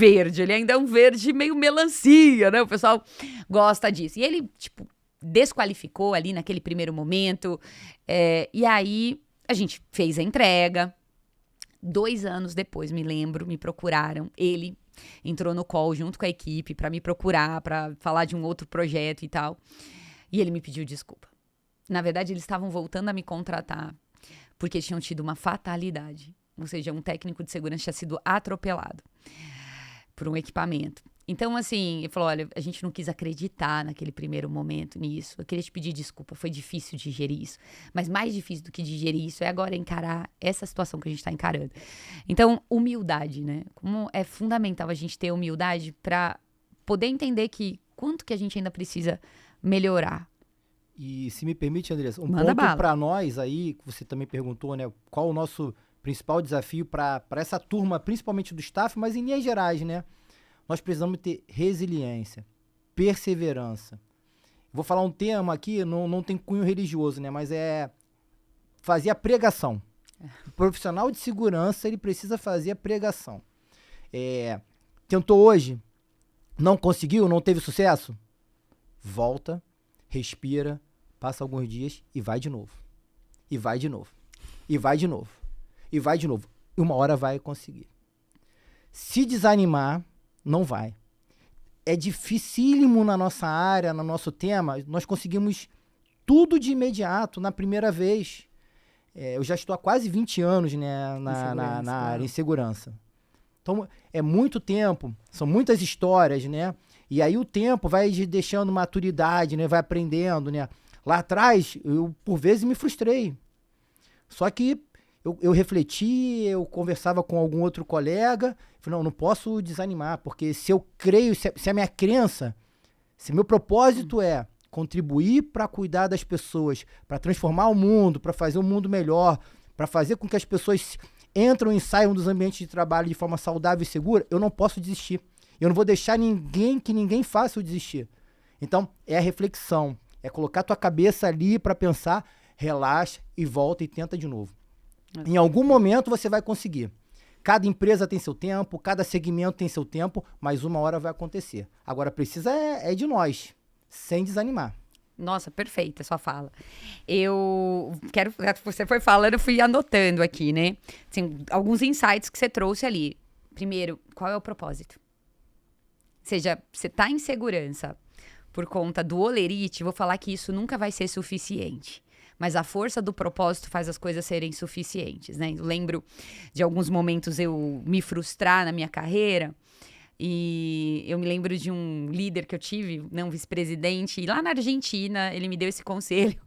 ele ainda é um verde meio melancia, né? O pessoal gosta disso. E ele, tipo, desqualificou ali naquele primeiro momento. E aí a gente fez a entrega. 2 anos depois, me lembro, me procuraram. Ele entrou no call junto com a equipe para me procurar, para falar de um outro projeto e tal. E ele me pediu desculpa. Na verdade, eles estavam voltando a me contratar porque tinham tido uma fatalidade. Ou seja, um técnico de segurança tinha sido atropelado por um equipamento. Então, assim, ele falou, olha, a gente não quis acreditar naquele primeiro momento nisso. Eu queria te pedir desculpa, foi difícil digerir isso. Mas mais difícil do que digerir isso é agora encarar essa situação que a gente está encarando. Então, humildade, né? Como é fundamental a gente ter humildade para poder entender que quanto que a gente ainda precisa melhorar. E se me permite, Andressa, Manda ponto para nós aí, que você também perguntou, né? Qual o nosso principal desafio para essa turma, principalmente do staff, mas em linhas gerais, né? Nós precisamos ter resiliência, perseverança. Vou falar um tema aqui, não tem cunho religioso, né? Mas é fazer a pregação. O profissional de segurança, ele precisa fazer a pregação. Tentou hoje, não conseguiu, não teve sucesso? Volta, respira, passa alguns dias e vai de novo. E vai de novo. E vai de novo. E vai de novo. E uma hora vai conseguir. Se desanimar, não vai. É dificílimo na nossa área, no nosso tema, nós conseguimos tudo de imediato, na primeira vez. Eu já estou há quase 20 anos, né, na área, em segurança. Então, é muito tempo, são muitas histórias, né? E aí o tempo vai deixando maturidade, né? Vai aprendendo, né? Lá atrás, eu por vezes me frustrei. Só que eu refleti, eu conversava com algum outro colega, falei, não posso desanimar, porque se eu creio, se a minha crença, se meu propósito é contribuir para cuidar das pessoas, para transformar o mundo, para fazer o mundo melhor, para fazer com que as pessoas entram e saiam dos ambientes de trabalho de forma saudável e segura, eu não posso desistir. Eu não vou deixar que ninguém faça eu desistir. Então, é a reflexão, é colocar tua cabeça ali para pensar, relaxa e volta e tenta de novo. Em algum momento você vai conseguir. Cada empresa tem seu tempo, cada segmento tem seu tempo, mas uma hora vai acontecer. Agora precisa de nós, sem desanimar. Nossa, perfeita a sua fala. Você foi falando, eu fui anotando aqui, né? Assim, alguns insights que você trouxe ali. Primeiro, qual é o propósito? Ou seja, você tá em segurança por conta do holerite, vou falar que isso nunca vai ser suficiente. Mas a força do propósito faz as coisas serem suficientes, né? Eu lembro de alguns momentos eu me frustrar na minha carreira. E eu me lembro de um líder que eu tive, né, um vice-presidente, e lá na Argentina ele me deu esse conselho.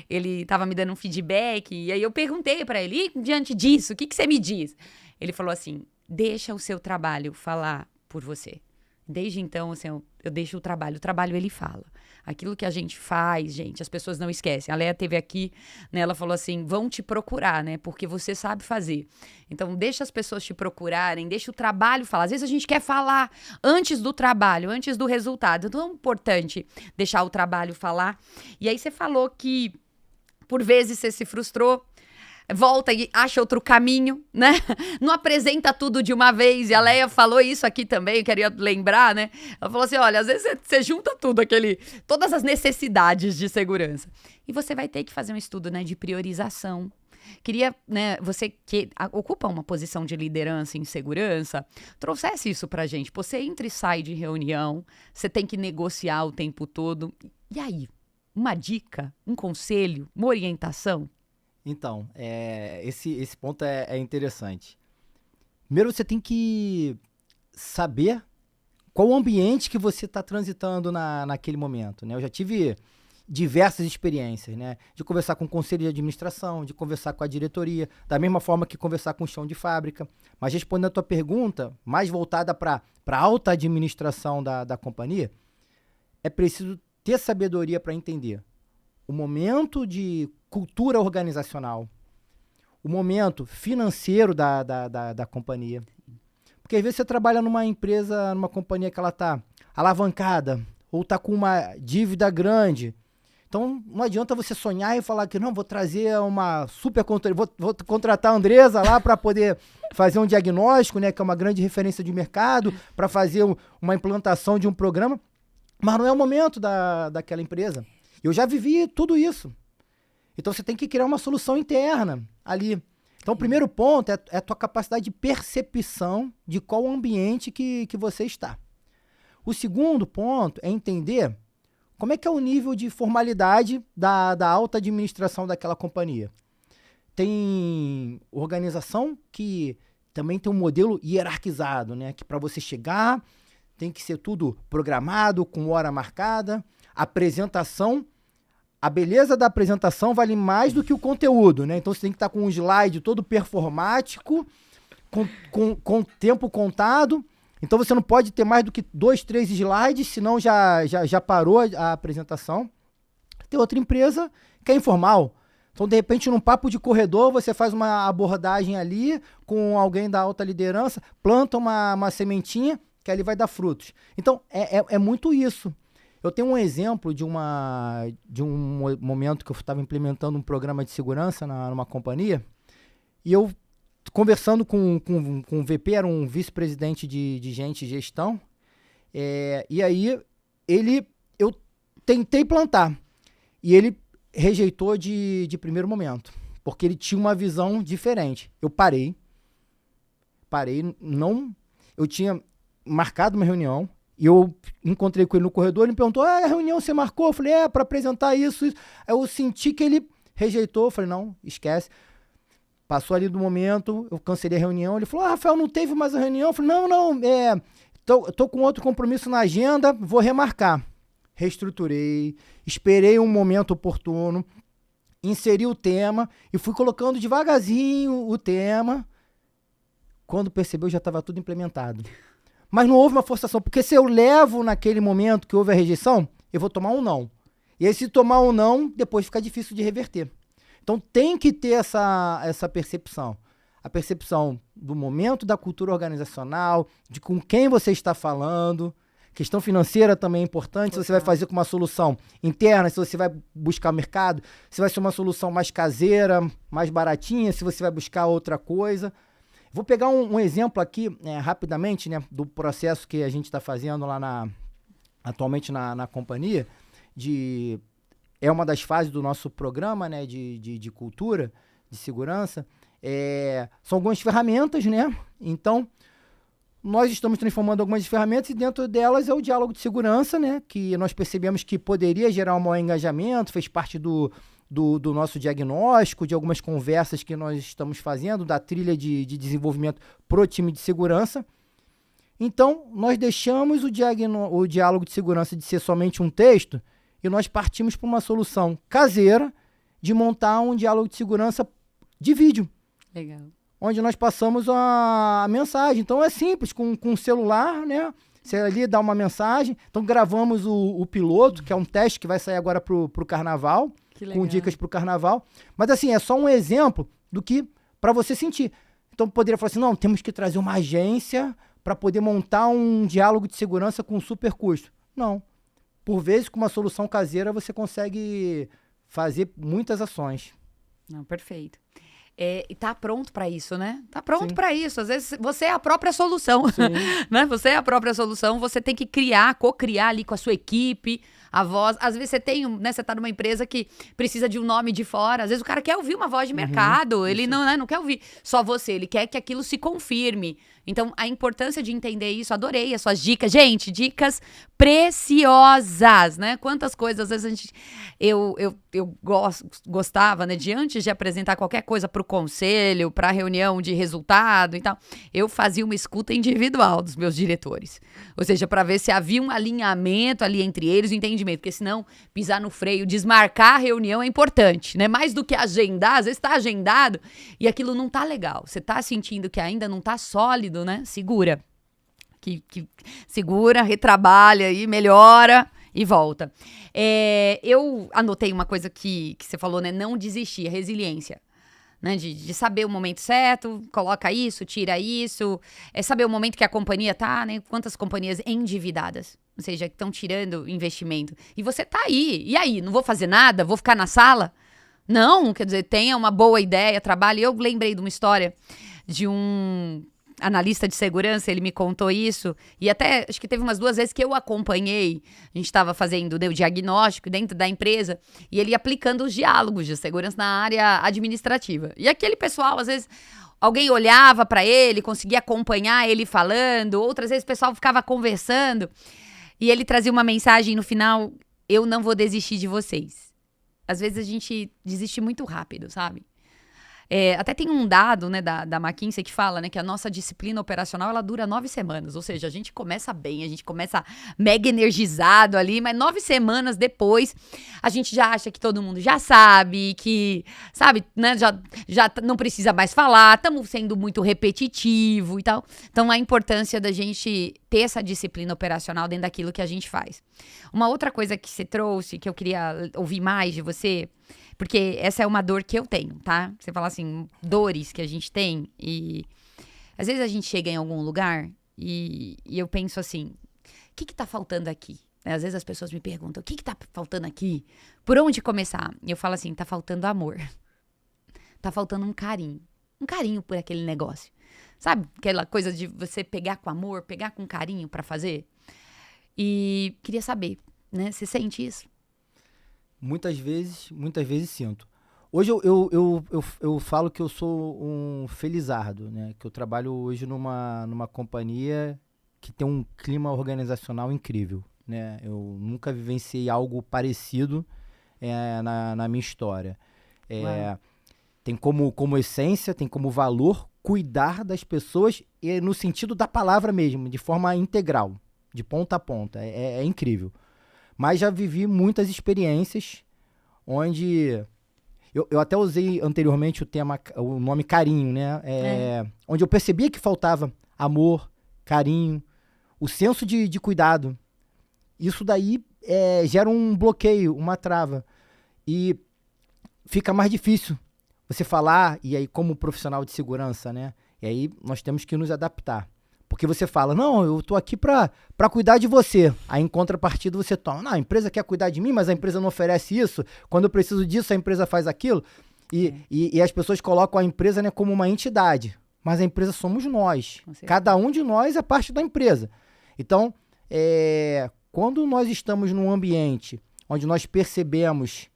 Ele estava me dando um feedback, e aí eu perguntei para ele, e diante disso, o que você me diz? Ele falou assim, deixa o seu trabalho falar por você. Desde então, assim, eu deixo o trabalho ele fala. Aquilo que a gente faz, gente, as pessoas não esquecem. A Leia esteve aqui, né, ela falou assim, vão te procurar, né, porque você sabe fazer. Então, deixa as pessoas te procurarem, deixa o trabalho falar. Às vezes a gente quer falar antes do trabalho, antes do resultado. Então, é importante deixar o trabalho falar. E aí você falou que, por vezes, você se frustrou, volta e acha outro caminho, né? Não apresenta tudo de uma vez. E a Leia falou isso aqui também, eu queria lembrar, né? Ela falou assim, olha, às vezes você junta tudo, todas as necessidades de segurança. E você vai ter que fazer um estudo, né, de priorização. Queria, né, você que ocupa uma posição de liderança em segurança, trouxesse isso pra gente. Você entra e sai de reunião, você tem que negociar o tempo todo. E aí, uma dica, um conselho, uma orientação? Então, esse ponto é interessante. Primeiro, você tem que saber qual o ambiente que você está transitando naquele momento, né? Eu já tive diversas experiências, né? De conversar com o conselho de administração, de conversar com a diretoria, da mesma forma que conversar com o chão de fábrica. Mas respondendo a tua pergunta, mais voltada para a alta administração da companhia, é preciso ter sabedoria para entender o momento de cultura organizacional, o momento financeiro da companhia. Porque às vezes você trabalha numa empresa, numa companhia que ela está alavancada, ou está com uma dívida grande. Então não adianta você sonhar e falar que não, vou trazer uma super consultoria, vou contratar a Andresa lá para poder fazer um diagnóstico, né, que é uma grande referência de mercado, para fazer uma implantação de um programa, mas não é o momento daquela empresa. Eu já vivi tudo isso. Então você tem que criar uma solução interna ali. Então o primeiro ponto é a tua capacidade de percepção de qual ambiente que você está. O segundo ponto é entender como é que é o nível de formalidade da alta administração daquela companhia. Tem organização que também tem um modelo hierarquizado, né? Que para você chegar tem que ser tudo programado, com hora marcada. Apresentação, a beleza da apresentação vale mais do que o conteúdo, né? Então você tem que estar com um slide todo performático, com tempo contado. Então você não pode ter mais do que 2, 3 slides, senão já parou a apresentação. Tem outra empresa que é informal. Então, de repente, num papo de corredor, você faz uma abordagem ali com alguém da alta liderança, planta uma sementinha, que ali vai dar frutos. Então, é muito isso. Eu tenho um exemplo de um momento que eu estava implementando um programa de segurança numa companhia, e eu, conversando com o VP, era um vice-presidente de gente e gestão, e aí eu tentei plantar, e ele rejeitou de primeiro momento, porque ele tinha uma visão diferente. Eu parei, eu tinha marcado uma reunião, e eu encontrei com ele no corredor, ele me perguntou, a reunião você marcou? Eu falei, para apresentar isso. Eu senti que ele rejeitou, eu falei, não, esquece. Passou ali do momento, eu cancelei a reunião, ele falou, Rafael, não teve mais a reunião? Eu falei, não, tô com outro compromisso na agenda, vou remarcar. Reestruturei, esperei um momento oportuno, inseri o tema e fui colocando devagarzinho o tema. Quando percebeu, já estava tudo implementado. Mas não houve uma forçação, porque se eu levo naquele momento que houve a rejeição, eu vou tomar um não. E aí se tomar um não, depois fica difícil de reverter. Então tem que ter essa percepção. A percepção do momento da cultura organizacional, de com quem você está falando. Questão financeira também é importante, se você vai fazer com uma solução interna, se você vai buscar mercado, se vai ser uma solução mais caseira, mais baratinha, se você vai buscar outra coisa. Vou pegar um exemplo aqui, rapidamente, né, do processo que a gente está fazendo lá atualmente na companhia, de é uma das fases do nosso programa, né, de cultura, de segurança. São algumas ferramentas, né? Então, nós estamos transformando algumas ferramentas e dentro delas é o diálogo de segurança, né? Que nós percebemos que poderia gerar um maior engajamento, fez parte do nosso diagnóstico, de algumas conversas que nós estamos fazendo, da trilha de desenvolvimento pro time de segurança. Então, nós deixamos o diálogo de segurança de ser somente um texto e nós partimos para uma solução caseira de montar um diálogo de segurança de vídeo. Legal. Onde nós passamos a mensagem. Então, é simples, com um celular, né? Você ali dá uma mensagem. Então, gravamos o piloto, que é um teste que vai sair agora pro Carnaval, com dicas pro Carnaval. Mas, assim, é só um exemplo do que para você sentir. Então, poderia falar assim, não, temos que trazer uma agência para poder montar um diálogo de segurança com super custo. Não. Por vezes, com uma solução caseira, você consegue fazer muitas ações. Não, perfeito. E tá pronto para isso, né? Tá pronto para isso. Às vezes você é a própria solução, né? Você é a própria solução, você tem que criar, co-criar ali com a sua equipe, a voz. Às vezes você tem, né? Você tá numa empresa que precisa de um nome de fora. Às vezes o cara quer ouvir uma voz de mercado, ele não quer ouvir só você, ele quer que aquilo se confirme. Então, a importância de entender isso, adorei as suas dicas. Gente, dicas preciosas, né? Quantas coisas, às vezes, eu gostava, né? De antes de apresentar qualquer coisa para o conselho, para a reunião de resultado e tal, eu fazia uma escuta individual dos meus diretores. Ou seja, para ver se havia um alinhamento ali entre eles, um entendimento. Porque senão, pisar no freio, desmarcar a reunião é importante, né? Mais do que agendar, às vezes está agendado e aquilo não tá legal. Você tá sentindo que ainda não tá sólido, né? Segura. Que segura, retrabalha e melhora e volta. Eu anotei uma coisa que você falou, né? Não desistir, resiliência. Né? De saber o momento certo, coloca isso, tira isso. Saber o momento que a companhia tá, né? Quantas companhias endividadas, ou seja, que estão tirando investimento. E você tá aí. E aí? Não vou fazer nada? Vou ficar na sala? Não, quer dizer, tenha uma boa ideia, trabalhe. Eu lembrei de uma história de um analista de segurança, ele me contou isso, e até acho que teve umas 2 vezes que eu acompanhei, a gente estava fazendo o diagnóstico dentro da empresa, e ele aplicando os diálogos de segurança na área administrativa. E aquele pessoal, às vezes, alguém olhava para ele, conseguia acompanhar ele falando, outras vezes o pessoal ficava conversando, e ele trazia uma mensagem no final, eu não vou desistir de vocês. Às vezes a gente desiste muito rápido, sabe? Até tem um dado, né, da McKinsey que fala, né, que a nossa disciplina operacional, ela dura 9 semanas. Ou seja, a gente começa bem, a gente começa mega energizado ali, mas 9 semanas depois, a gente já acha que todo mundo já sabe, que, sabe, né, já não precisa mais falar, estamos sendo muito repetitivo e tal. Então, a importância da gente ter essa disciplina operacional dentro daquilo que a gente faz. Uma outra coisa que você trouxe, que eu queria ouvir mais de você, porque essa é uma dor que eu tenho, tá? Você fala assim, dores que a gente tem e às vezes a gente chega em algum lugar e eu penso assim, o que tá faltando aqui? Às vezes as pessoas me perguntam, o que tá faltando aqui? Por onde começar? E eu falo assim, tá faltando amor. Tá faltando um carinho por aquele negócio. Sabe? Aquela coisa de você pegar com amor, pegar com carinho pra fazer. E queria saber, né? Você sente isso? Muitas vezes sinto. Hoje eu falo que eu sou um felizardo, né? Que eu trabalho hoje numa companhia que tem um clima organizacional incrível, né? Eu nunca vivenciei algo parecido na minha história. Tem como essência, tem como valor cuidar das pessoas no sentido da palavra mesmo, de forma integral, de ponta a ponta. É incrível. Mas já vivi muitas experiências onde... Eu até usei anteriormente o nome carinho, né? Onde eu percebia que faltava amor, carinho, o senso de cuidado. Isso daí gera um bloqueio, uma trava. E fica mais difícil você falar, e aí como profissional de segurança, né? E aí nós temos que nos adaptar. Porque você fala, não, eu tô aqui pra cuidar de você. Aí em contrapartida você toma, não, a empresa quer cuidar de mim, mas a empresa não oferece isso. Quando eu preciso disso, a empresa faz aquilo. E as pessoas colocam a empresa, né, como uma entidade. Mas a empresa somos nós. Cada um de nós é parte da empresa. Então, quando nós estamos num ambiente onde nós percebemos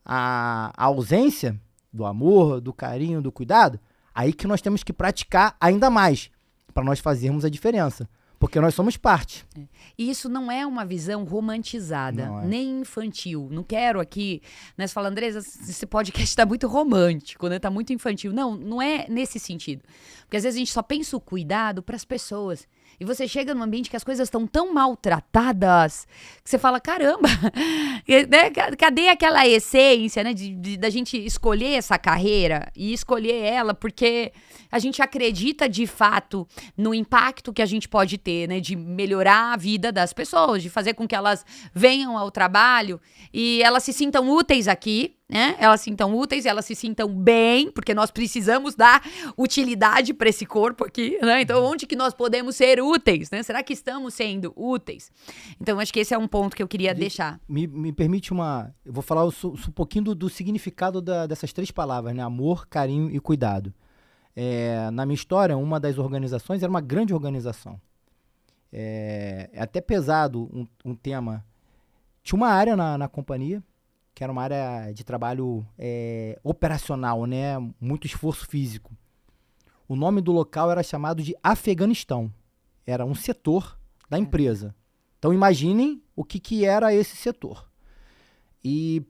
a ausência do amor, do carinho, do cuidado, aí que nós temos que praticar ainda mais para nós fazermos a diferença. Porque nós somos parte. E isso não é uma visão romantizada, nem infantil. Não quero aqui, né, você fala, Andresa, esse podcast está muito romântico, né? Está muito infantil. Não, não é nesse sentido. Porque às vezes a gente só pensa o cuidado para as pessoas. E você chega num ambiente que as coisas estão tão maltratadas que você fala, caramba, né? Cadê aquela essência, né, da gente escolher essa carreira e escolher ela porque a gente acredita de fato no impacto que a gente pode ter, né, de melhorar a vida das pessoas, de fazer com que elas venham ao trabalho e elas se sintam úteis aqui, né? Elas se sintam úteis, elas se sintam bem, porque nós precisamos dar utilidade para esse corpo aqui, né? Então, onde que nós podemos ser úteis, né? Será que estamos sendo úteis? Então, acho que esse é um ponto que eu queria deixar. Me permite eu vou falar um pouquinho do significado dessas 3 palavras, né? Amor, carinho e cuidado. Na minha história, uma das organizações era uma grande organização. É até pesado um tema. Tinha uma área na companhia, que era uma área de trabalho operacional, né? Muito esforço físico. O nome do local era chamado de Afeganistão. Era um setor da empresa. Então, imaginem o que era esse setor. E,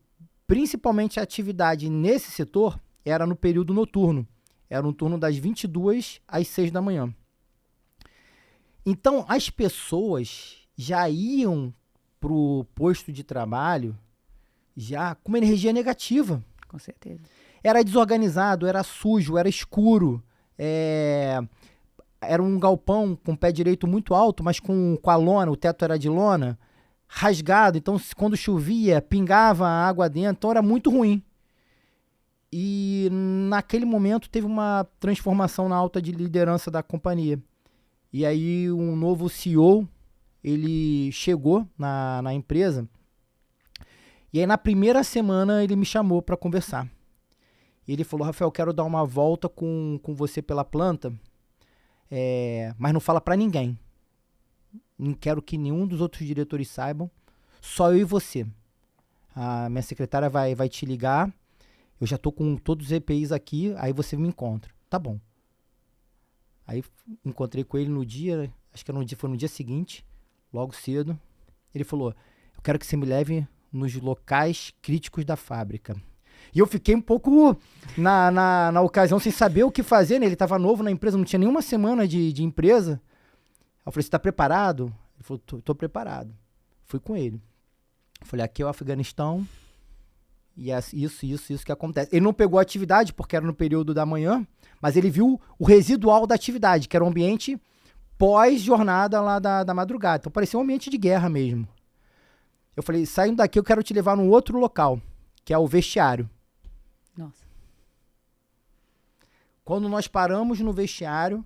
principalmente, a atividade nesse setor era no período noturno. Era um turno das 22 às 6 da manhã. Então, as pessoas já iam para o posto de trabalho já com uma energia negativa. Com certeza. Era desorganizado, era sujo, era escuro. Era um galpão com o pé direito muito alto, mas com a lona, o teto era de lona, rasgado. Então, quando chovia, pingava a água dentro. Então, era muito ruim. E, naquele momento, teve uma transformação na alta de liderança da companhia. E aí, um novo CEO, ele chegou na empresa. E aí, na primeira semana, ele me chamou para conversar. E ele falou, Rafael, quero dar uma volta com você pela planta, mas não fala para ninguém. Não quero que nenhum dos outros diretores saibam, só eu e você. A minha secretária vai te ligar, eu já tô com todos os EPIs aqui, aí você me encontra. Tá bom. Aí encontrei com ele no dia, acho que foi no dia seguinte, logo cedo. Ele falou, eu quero que você me leve nos locais críticos da fábrica. E eu fiquei um pouco, na ocasião, sem saber o que fazer, né? Ele estava novo na empresa, não tinha nenhuma semana de empresa. Eu falei, você está preparado? Ele falou, tô preparado. Fui com ele. Eu falei, aqui é o Afeganistão e é isso que acontece. Ele não pegou a atividade, porque era no período da manhã, mas ele viu o residual da atividade, que era um ambiente pós-jornada lá da madrugada. Então parecia um ambiente de guerra mesmo. Eu falei, saindo daqui eu quero te levar num outro local, que é o vestiário. Nossa. Quando nós paramos no vestiário,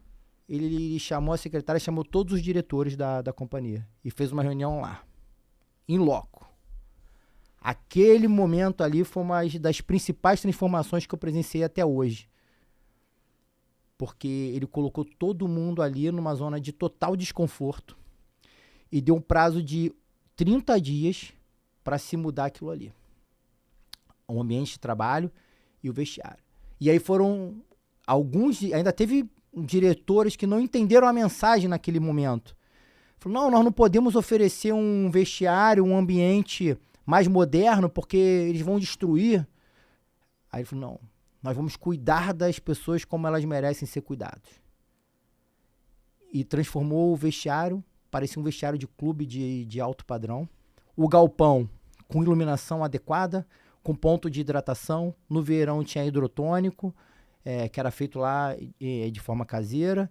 ele chamou a secretária, chamou todos os diretores da companhia e fez uma reunião lá, em loco. Aquele momento ali foi uma das principais transformações que eu presenciei até hoje. Porque ele colocou todo mundo ali numa zona de total desconforto e deu um prazo de 30 dias para se mudar aquilo ali. O ambiente de trabalho e o vestiário. E aí foram ainda teve diretores que não entenderam a mensagem naquele momento. Falaram, nós não podemos oferecer um vestiário, um ambiente mais moderno, porque eles vão destruir. Aí ele falou, não, nós vamos cuidar das pessoas como elas merecem ser cuidadas. E transformou o vestiário, parecia um vestiário de clube de alto padrão. O galpão com iluminação adequada, com ponto de hidratação. No verão tinha hidrotônico, que era feito lá de forma caseira.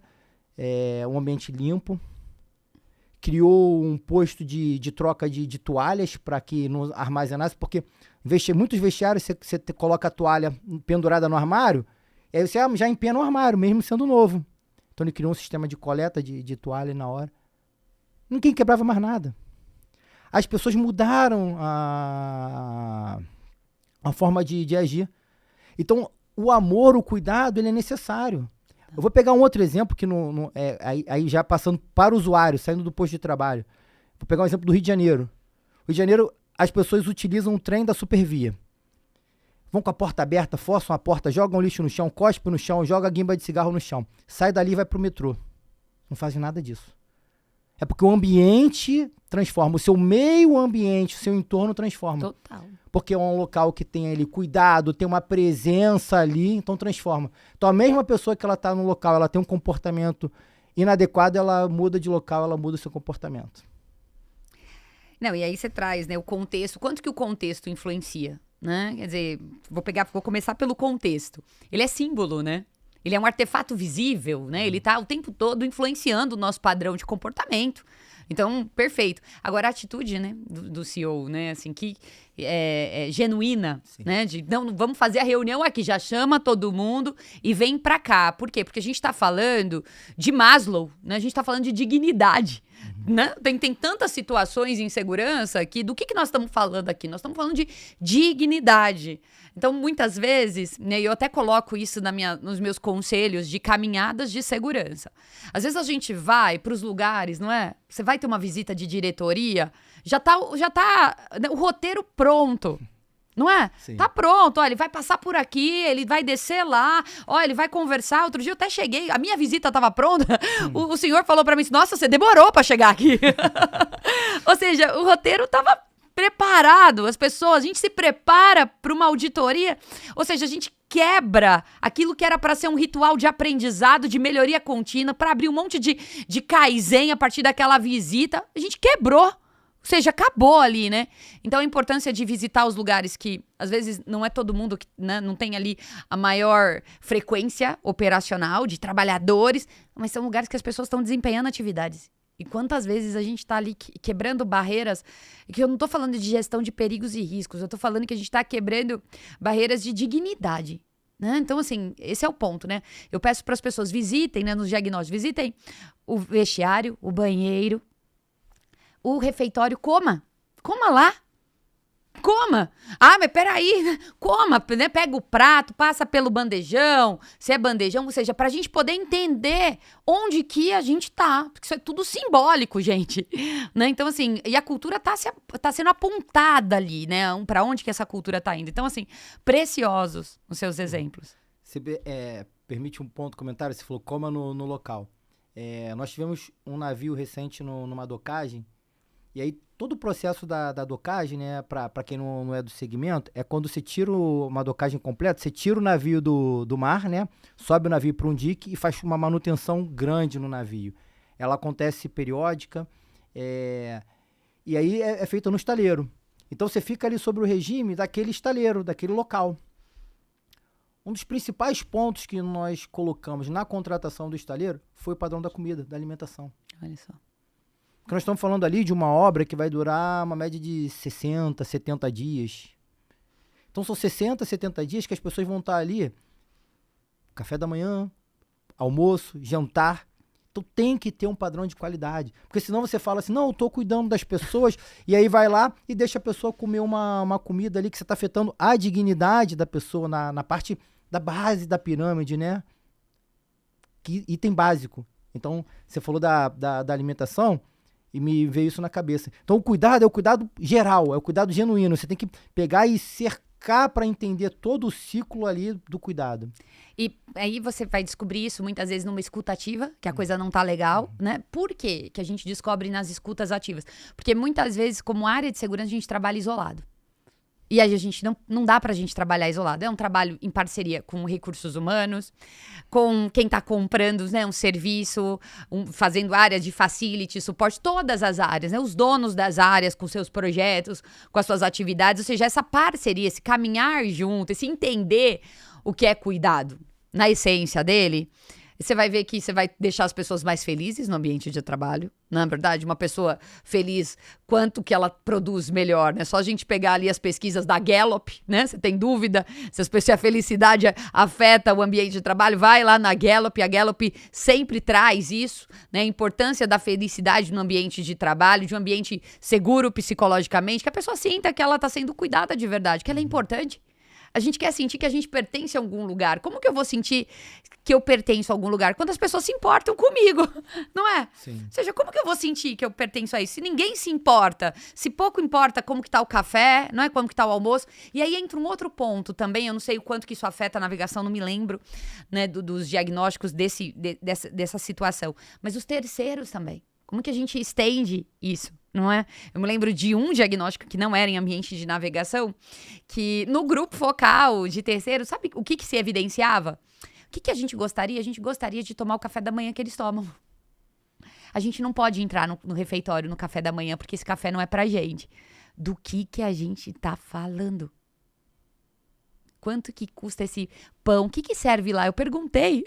Um ambiente limpo. Criou um posto de troca de toalhas para que não armazenasse, porque muitos vestiários você coloca a toalha pendurada no armário, e aí você já empena o armário, mesmo sendo novo. Então ele criou um sistema de coleta de toalha na hora. Ninguém quebrava mais nada. As pessoas mudaram a forma de agir. Então, o amor, o cuidado, ele é necessário. Eu vou pegar um outro exemplo, que aí já passando para o usuário, saindo do posto de trabalho. Vou pegar um exemplo do Rio de Janeiro. O Rio de Janeiro, as pessoas utilizam o trem da Supervia. Vão com a porta aberta, forçam a porta, jogam lixo no chão, cospem no chão, jogam a guimba de cigarro no chão. Sai dali e vai pro metrô. Não fazem nada disso. É porque o ambiente transforma, o seu meio ambiente, o seu entorno transforma. Total. Porque é um local que tem ali cuidado, tem uma presença ali, então transforma. Então a mesma pessoa que ela tá no local, ela tem um comportamento inadequado, ela muda de local, ela muda o seu comportamento. Não, e aí você traz, né, o contexto, quanto que o contexto influencia, né? Quer dizer, vou começar pelo contexto. Ele é símbolo, né? Ele é um artefato visível, né? Ele tá o tempo todo influenciando o nosso padrão de comportamento. Então, perfeito. Agora, a atitude, né, do CEO, né, assim, que é genuína, sim, né, de, não, vamos fazer a reunião aqui, já chama todo mundo e vem pra cá. Por quê? Porque a gente tá falando de Maslow, né, a gente tá falando de dignidade, né? Tem tantas situações em segurança que do que nós estamos falando aqui? Nós estamos falando de dignidade. Então, muitas vezes, né, eu até coloco isso nos meus conselhos de caminhadas de segurança. Às vezes a gente vai para os lugares, não é? Você vai ter uma visita de diretoria, já tá o roteiro pronto. Não é? Sim. Tá pronto, ó, ele vai passar por aqui, ele vai descer lá, ó, ele vai conversar. Outro dia eu até cheguei, a minha visita tava pronta, o senhor falou pra mim, nossa, você demorou pra chegar aqui. Ou seja, o roteiro tava preparado, as pessoas, a gente se prepara para uma auditoria, ou seja, a gente quebra aquilo que era para ser um ritual de aprendizado, de melhoria contínua, para abrir um monte de kaizen a partir daquela visita, a gente quebrou. Ou seja, acabou ali, né? Então, a importância de visitar os lugares que, às vezes, não é todo mundo que, né, não tem ali a maior frequência operacional de trabalhadores, mas são lugares que as pessoas estão desempenhando atividades. E quantas vezes a gente está ali quebrando barreiras, que eu não estou falando de gestão de perigos e riscos, eu estou falando que a gente está quebrando barreiras de dignidade, né? Então, assim, esse é o ponto, né? Eu peço para as pessoas, visitem, né, nos diagnósticos, visitem o vestiário, o banheiro, o refeitório, coma lá, coma. Ah, mas peraí, coma, né? Pega o prato, passa pelo bandejão, se é bandejão, ou seja, pra gente poder entender onde que a gente tá, porque isso é tudo simbólico, gente, né? Então, assim, e a cultura tá sendo apontada ali, né? Pra onde que essa cultura tá indo. Então, assim, preciosos os seus exemplos. Você permite um ponto comentário? Você falou coma no local. Nós tivemos um navio recente numa docagem. E aí, todo o processo da docagem, né, para quem não é do segmento, é quando você tira uma docagem completa, você tira o navio do mar, né, sobe o navio para um dique e faz uma manutenção grande no navio. Ela acontece periódica, e aí é feita no estaleiro. Então, você fica ali sobre o regime daquele estaleiro, daquele local. Um dos principais pontos que nós colocamos na contratação do estaleiro foi o padrão da comida, da alimentação. Olha só. Porque nós estamos falando ali de uma obra que vai durar uma média de 60, 70 dias. Então são 60, 70 dias que as pessoas vão estar ali, café da manhã, almoço, jantar. Então tem que ter um padrão de qualidade. Porque senão você fala assim, não, eu estou cuidando das pessoas, e aí vai lá e deixa a pessoa comer uma comida ali que você está afetando a dignidade da pessoa na parte da base da pirâmide, né? Que item básico. Então, você falou da alimentação, e me veio isso na cabeça. Então, o cuidado é o cuidado geral, é o cuidado genuíno. Você tem que pegar e cercar para entender todo o ciclo ali do cuidado. E aí você vai descobrir isso muitas vezes numa escuta ativa, que a coisa não tá legal, né? Por quê que a gente descobre nas escutas ativas? Porque muitas vezes, como área de segurança, a gente trabalha isolado. E aí a gente não dá pra gente trabalhar isolado. É um trabalho em parceria com recursos humanos, com quem tá comprando, né, um serviço, fazendo áreas de facility, suporte, todas as áreas, né? Os donos das áreas com seus projetos, com as suas atividades. Ou seja, essa parceria, esse caminhar junto, esse entender o que é cuidado na essência dele. Você vai ver que você vai deixar as pessoas mais felizes no ambiente de trabalho. Não é verdade? Uma pessoa feliz, quanto que ela produz melhor, né? Só a gente pegar ali as pesquisas da Gallup, né? Você tem dúvida se a felicidade afeta o ambiente de trabalho? Vai lá na Gallup. A Gallup sempre traz isso, né? A importância da felicidade no ambiente de trabalho, de um ambiente seguro psicologicamente, que a pessoa sinta que ela está sendo cuidada de verdade, que ela é importante. A gente quer sentir que a gente pertence a algum lugar. Como que eu vou sentir que eu pertenço a algum lugar? Quando as pessoas se importam comigo, não é? Sim. Ou seja, como que eu vou sentir que eu pertenço a isso? Se ninguém se importa, se pouco importa como que tá o café, não é, como que tá o almoço. E aí entra um outro ponto também, eu não sei o quanto que isso afeta a navegação, não me lembro, né, dos diagnósticos dessa situação. Mas os terceiros também. Como que a gente estende isso, não é? Eu me lembro de um diagnóstico que não era em ambiente de navegação, que no grupo focal de terceiros, sabe o que se evidenciava? O que a gente gostaria? A gente gostaria de tomar o café da manhã que eles tomam. A gente não pode entrar no refeitório no café da manhã, porque esse café não é pra gente. Do que a gente tá falando? Quanto que custa esse pão? O que serve lá? Eu perguntei.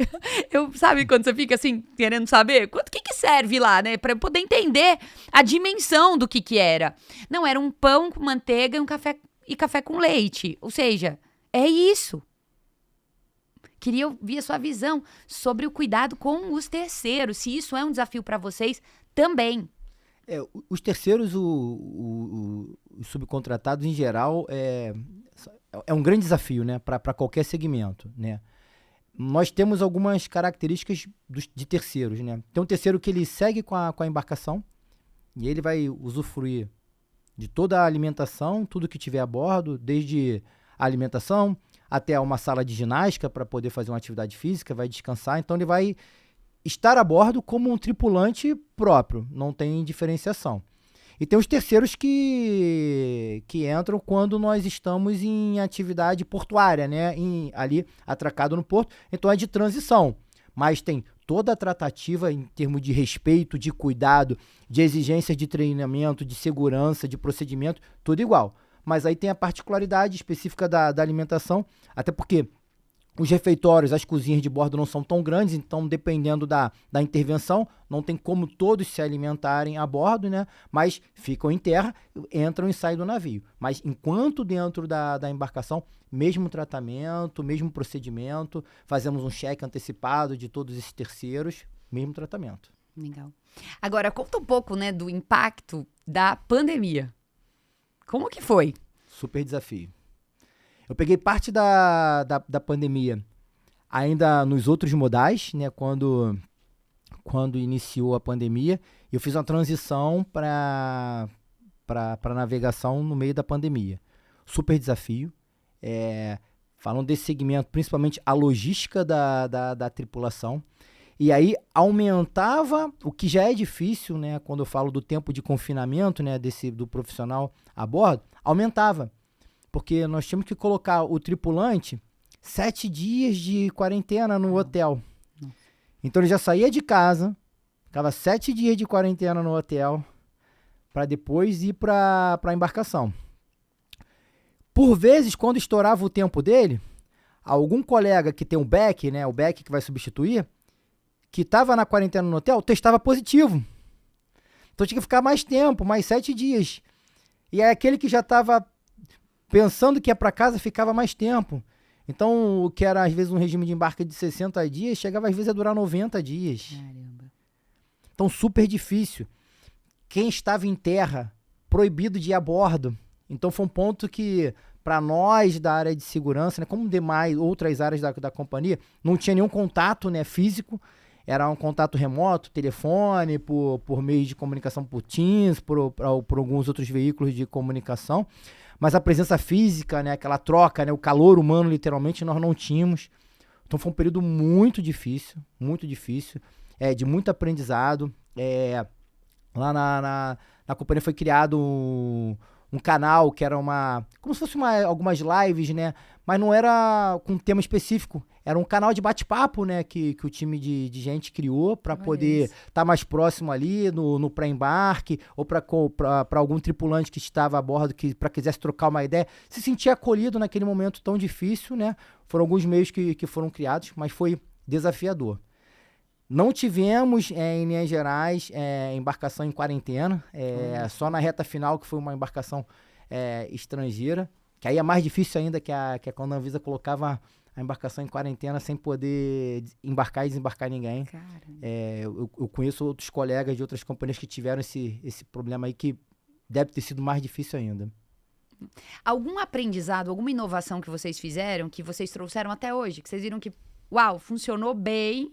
Sabe quando você fica assim, querendo saber? Quanto que serve lá, né? Pra eu poder entender a dimensão do que era. Não, era um pão com manteiga e café com leite. Ou seja, é isso. Queria ouvir a sua visão sobre o cuidado com os terceiros. Se isso é um desafio para vocês também. Os terceiros, os subcontratados em geral, é um grande desafio, né, para qualquer segmento, né? Nós temos algumas características de terceiros, né? Tem um terceiro que ele segue com a embarcação e ele vai usufruir de toda a alimentação, tudo que tiver a bordo, desde a alimentação até uma sala de ginástica para poder fazer uma atividade física, vai descansar. Então ele vai estar a bordo como um tripulante próprio, não tem diferenciação. E tem os terceiros que entram quando nós estamos em atividade portuária, né? Ali atracado no porto, então é de transição. Mas tem toda a tratativa em termos de respeito, de cuidado, de exigências de treinamento, de segurança, de procedimento, tudo igual. Mas aí tem a particularidade específica da alimentação, até porque os refeitórios, as cozinhas de bordo não são tão grandes, então dependendo da intervenção, não tem como todos se alimentarem a bordo, né? Mas ficam em terra, entram e saem do navio. Mas enquanto dentro da embarcação, mesmo tratamento, mesmo procedimento, fazemos um cheque antecipado de todos esses terceiros, mesmo tratamento. Legal. Agora, conta um pouco, né, do impacto da pandemia. Como que foi? Super desafio. Eu peguei parte da pandemia ainda nos outros modais, né? Quando iniciou a pandemia, eu fiz uma transição para navegação no meio da pandemia. Super desafio. Falando desse segmento, principalmente a logística da tripulação. E aí aumentava, o que já é difícil, né? Quando eu falo do tempo de confinamento, né? Do profissional a bordo, aumentava. Porque nós tínhamos que colocar o tripulante 7 dias de quarentena no hotel. Então ele já saía de casa, ficava 7 dias de quarentena no hotel, para depois ir para a embarcação. Por vezes, quando estourava o tempo dele, algum colega que tem um back, né, o back que vai substituir, que estava na quarentena no hotel, testava positivo. Então tinha que ficar mais tempo, mais 7 dias. E aí aquele que já estava pensando que ia para casa, ficava mais tempo. Então, o que era às vezes um regime de embarque de 60 dias, chegava às vezes a durar 90 dias. Caramba. Então, super difícil. Quem estava em terra, proibido de ir a bordo. Então, foi um ponto que, para nós da área de segurança, né, como demais outras áreas da companhia, não tinha nenhum contato, né, físico. Era um contato remoto, telefone, por meio de comunicação por Teams, por alguns outros veículos de comunicação. Mas a presença física, né, aquela troca, né, o calor humano, literalmente, nós não tínhamos. Então foi um período muito difícil, de muito aprendizado. Lá na companhia foi criado um canal que era como se fosse algumas lives, né? Mas não era com tema específico. Era um canal de bate-papo, né? Que o time de gente criou para poder estar mais próximo ali no pré-embarque ou para algum tripulante que estava a bordo que quisesse trocar uma ideia, se sentir acolhido naquele momento tão difícil, né? Foram alguns meios que foram criados, mas foi desafiador. Não tivemos, em linhas gerais, embarcação em quarentena, só na reta final, que foi uma embarcação estrangeira, que aí é mais difícil ainda, que é quando a Anvisa colocava a embarcação em quarentena sem poder embarcar e desembarcar ninguém. Eu conheço outros colegas de outras companhias que tiveram esse problema aí, que deve ter sido mais difícil ainda. Algum aprendizado, alguma inovação que vocês fizeram, que vocês trouxeram até hoje, que vocês viram que, uau, funcionou bem,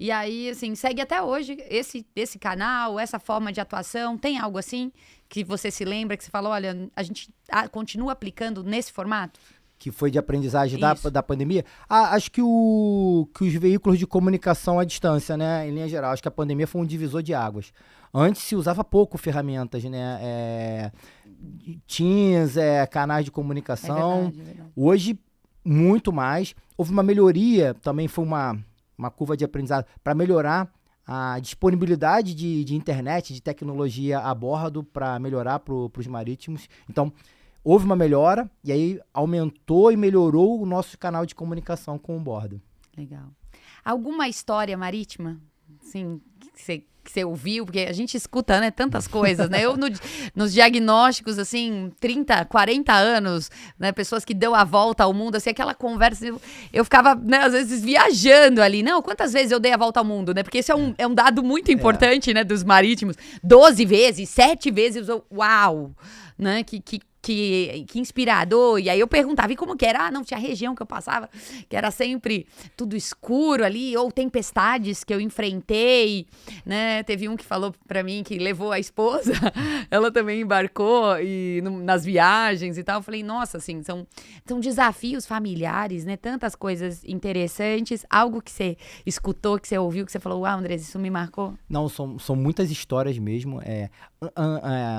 e aí, assim, segue até hoje esse canal, essa forma de atuação, tem algo assim que você se lembra, que você fala, olha, a gente continua aplicando nesse formato? Que foi de aprendizagem da pandemia? Acho que os veículos de comunicação à distância, né, em linha geral, acho que a pandemia foi um divisor de águas. Antes se usava pouco ferramentas, né, Teams, canais de comunicação. É verdade. Hoje, muito mais. Houve uma melhoria, também foi uma curva de aprendizado para melhorar a disponibilidade de internet, de tecnologia a bordo, para melhorar para os marítimos. Então, houve uma melhora e aí aumentou e melhorou o nosso canal de comunicação com o bordo. Legal. Alguma história marítima, assim, que você ouviu? Porque a gente escuta, né, tantas coisas, né? Eu, nos diagnósticos, assim, 30, 40 anos, né, pessoas que deu a volta ao mundo, assim, aquela conversa, eu ficava, né, às vezes viajando ali. Não, quantas vezes eu dei a volta ao mundo, né? Porque esse é um dado muito importante, né, dos marítimos. 12 vezes, 7 vezes, uau! Né, que inspirador. E aí eu perguntava, e como que era? Não, tinha região que eu passava, que era sempre tudo escuro ali, ou tempestades que eu enfrentei, né? Teve um que falou pra mim que levou a esposa, ela também embarcou nas viagens e tal. Eu falei, nossa, assim, são desafios familiares, né? Tantas coisas interessantes. Algo que você escutou, que você ouviu, que você falou, uau, Andrés, isso me marcou? Não, são muitas histórias mesmo.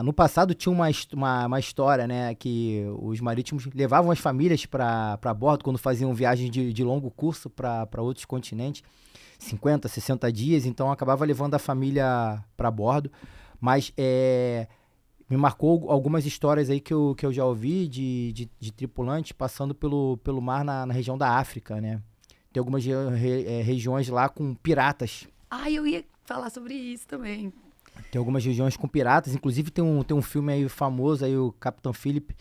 No passado tinha uma história, né, que os marítimos levavam as famílias para bordo quando faziam viagens de longo curso para outros continentes, 50, 60 dias, então acabava levando a família para bordo. Mas me marcou algumas histórias aí que eu já ouvi de tripulantes passando pelo mar na região da África, né? Tem algumas regiões lá com piratas. Eu ia falar sobre isso também. Tem algumas regiões com piratas, inclusive tem um filme aí famoso, aí, o Capitão Philip,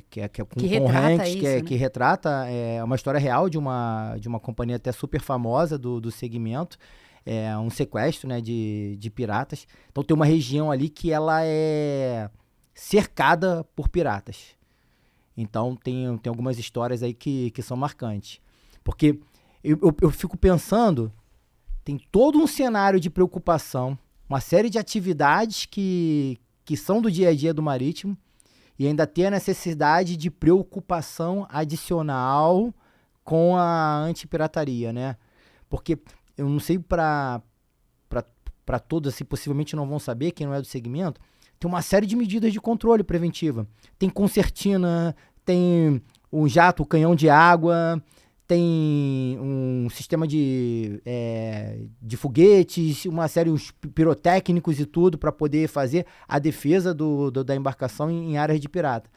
que é com Tom Hanks, que retrata uma história real de uma companhia até super famosa do segmento, um sequestro, né, de piratas. Então tem uma região ali que ela é cercada por piratas. Então tem algumas histórias aí que são marcantes. Porque eu fico pensando, tem todo um cenário de preocupação, uma série de atividades que são do dia a dia do marítimo e ainda tem a necessidade de preocupação adicional com a antipirataria, né? Porque eu não sei para todos, assim, possivelmente não vão saber, quem não é do segmento, tem uma série de medidas de controle preventiva. Tem concertina, tem um jato, canhão de água, tem um sistema de foguetes, uma série de pirotécnicos e tudo para poder fazer a defesa da embarcação em áreas de pirata.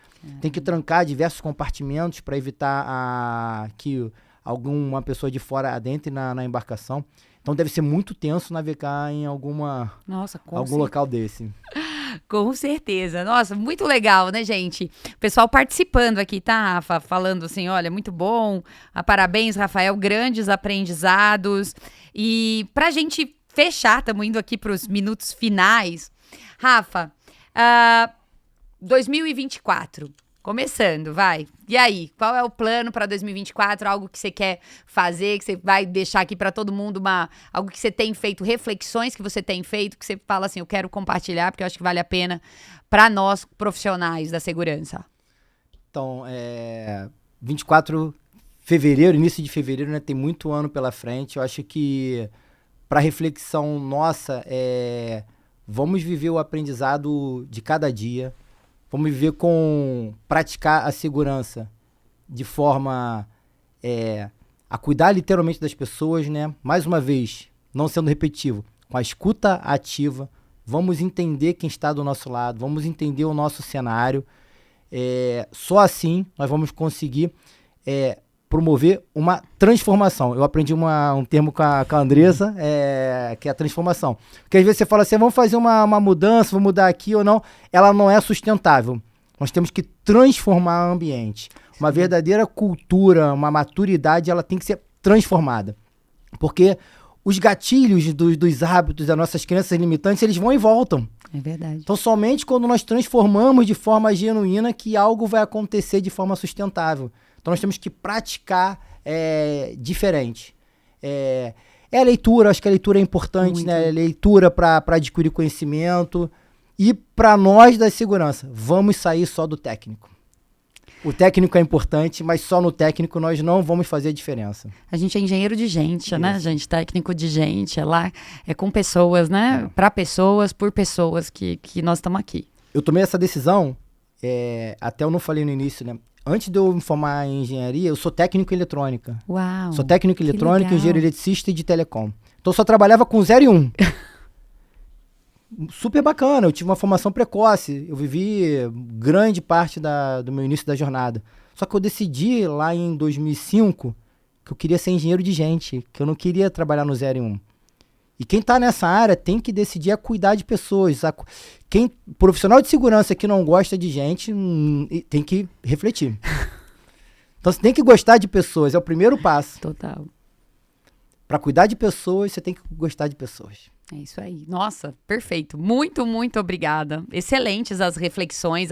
Tem que trancar diversos compartimentos para evitar que alguma pessoa de fora adentre na embarcação. Então deve ser muito tenso navegar em algum local desse. Com certeza. Nossa, muito legal, né, gente? O pessoal participando aqui, tá, Rafa? Falando assim, olha, muito bom. Parabéns, Rafael, grandes aprendizados. E pra gente fechar, estamos indo aqui pros minutos finais. Rafa, 2024, começando, vai. E aí, qual é o plano para 2024? Algo que você quer fazer, que você vai deixar aqui para todo mundo, algo que você tem feito, reflexões que você tem feito, que você fala assim, eu quero compartilhar, porque eu acho que vale a pena para nós, profissionais da segurança. Então, 24 de fevereiro, início de fevereiro, né, tem muito ano pela frente. Eu acho que, para reflexão nossa, vamos viver o aprendizado de cada dia. Vamos viver praticar a segurança de forma a cuidar literalmente das pessoas, né? Mais uma vez, não sendo repetitivo, com a escuta ativa, vamos entender quem está do nosso lado, vamos entender o nosso cenário. Só assim nós vamos conseguir promover uma transformação. Eu aprendi um termo com a Andressa, que é a transformação. Porque às vezes você fala assim, vamos fazer uma mudança, vamos mudar aqui ou não. Ela não é sustentável. Nós temos que transformar o ambiente. Uma verdadeira cultura, uma maturidade, ela tem que ser transformada. Porque os gatilhos dos hábitos das nossas crenças limitantes, eles vão e voltam. É verdade. Então, somente quando nós transformamos de forma genuína que algo vai acontecer de forma sustentável. Então, nós temos que praticar diferente. A leitura, acho que a leitura é importante, Muito. né? Leitura para adquirir conhecimento. E para nós da segurança, vamos sair só do técnico. O técnico é importante, mas só no técnico nós não vamos fazer diferença. A gente é engenheiro de gente, Isso. né, gente? Técnico de gente, é com pessoas, né? Para pessoas, por pessoas que nós estamos aqui. Eu tomei essa decisão, até eu não falei no início, né? Antes de eu me formar em engenharia, eu sou técnico em eletrônica. Uau! Sou técnico em eletrônica, legal. engenheiro eletricista e de telecom. Então eu só trabalhava com 0 e 1. Super bacana, eu tive uma formação precoce, eu vivi grande parte do meu início da jornada. Só que eu decidi lá em 2005 que eu queria ser engenheiro de gente, que eu não queria trabalhar no 0 e 1. E quem está nessa área tem que decidir a cuidar de pessoas. Profissional de segurança que não gosta de gente tem que refletir. Então você tem que gostar de pessoas, é o primeiro passo. Total. Para cuidar de pessoas, você tem que gostar de pessoas. É isso aí. Nossa, perfeito. Muito, muito obrigada. Excelentes as reflexões.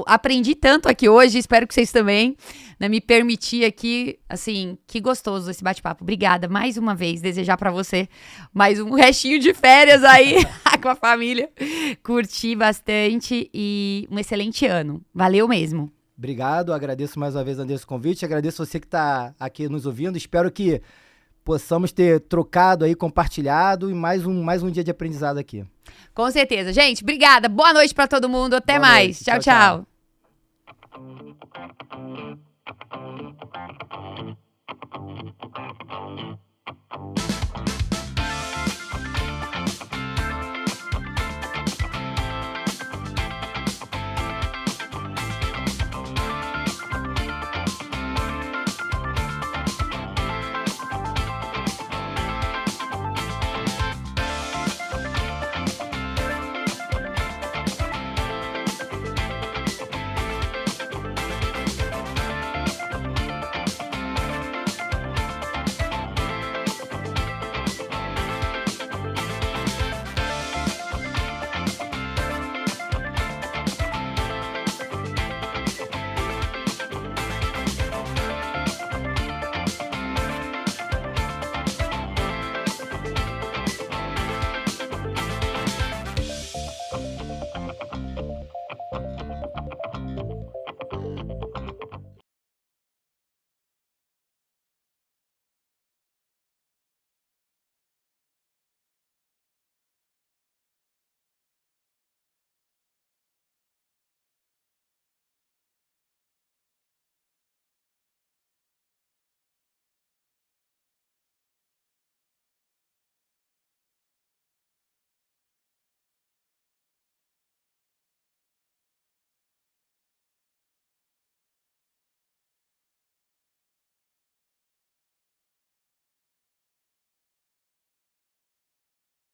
Aprendi tanto aqui hoje, espero que vocês também, né, me permitir aqui, assim, que gostoso esse bate-papo. Obrigada mais uma vez. Desejar pra você mais um restinho de férias aí com a família. Curti bastante e um excelente ano. Valeu mesmo. Obrigado, agradeço mais uma vez, Andressa, o convite. Agradeço você que está aqui nos ouvindo. Espero que possamos ter trocado aí, compartilhado e mais um dia de aprendizado aqui. Com certeza. Gente, obrigada. Boa noite pra todo mundo. Até Boa mais. noite. Tchau, tchau.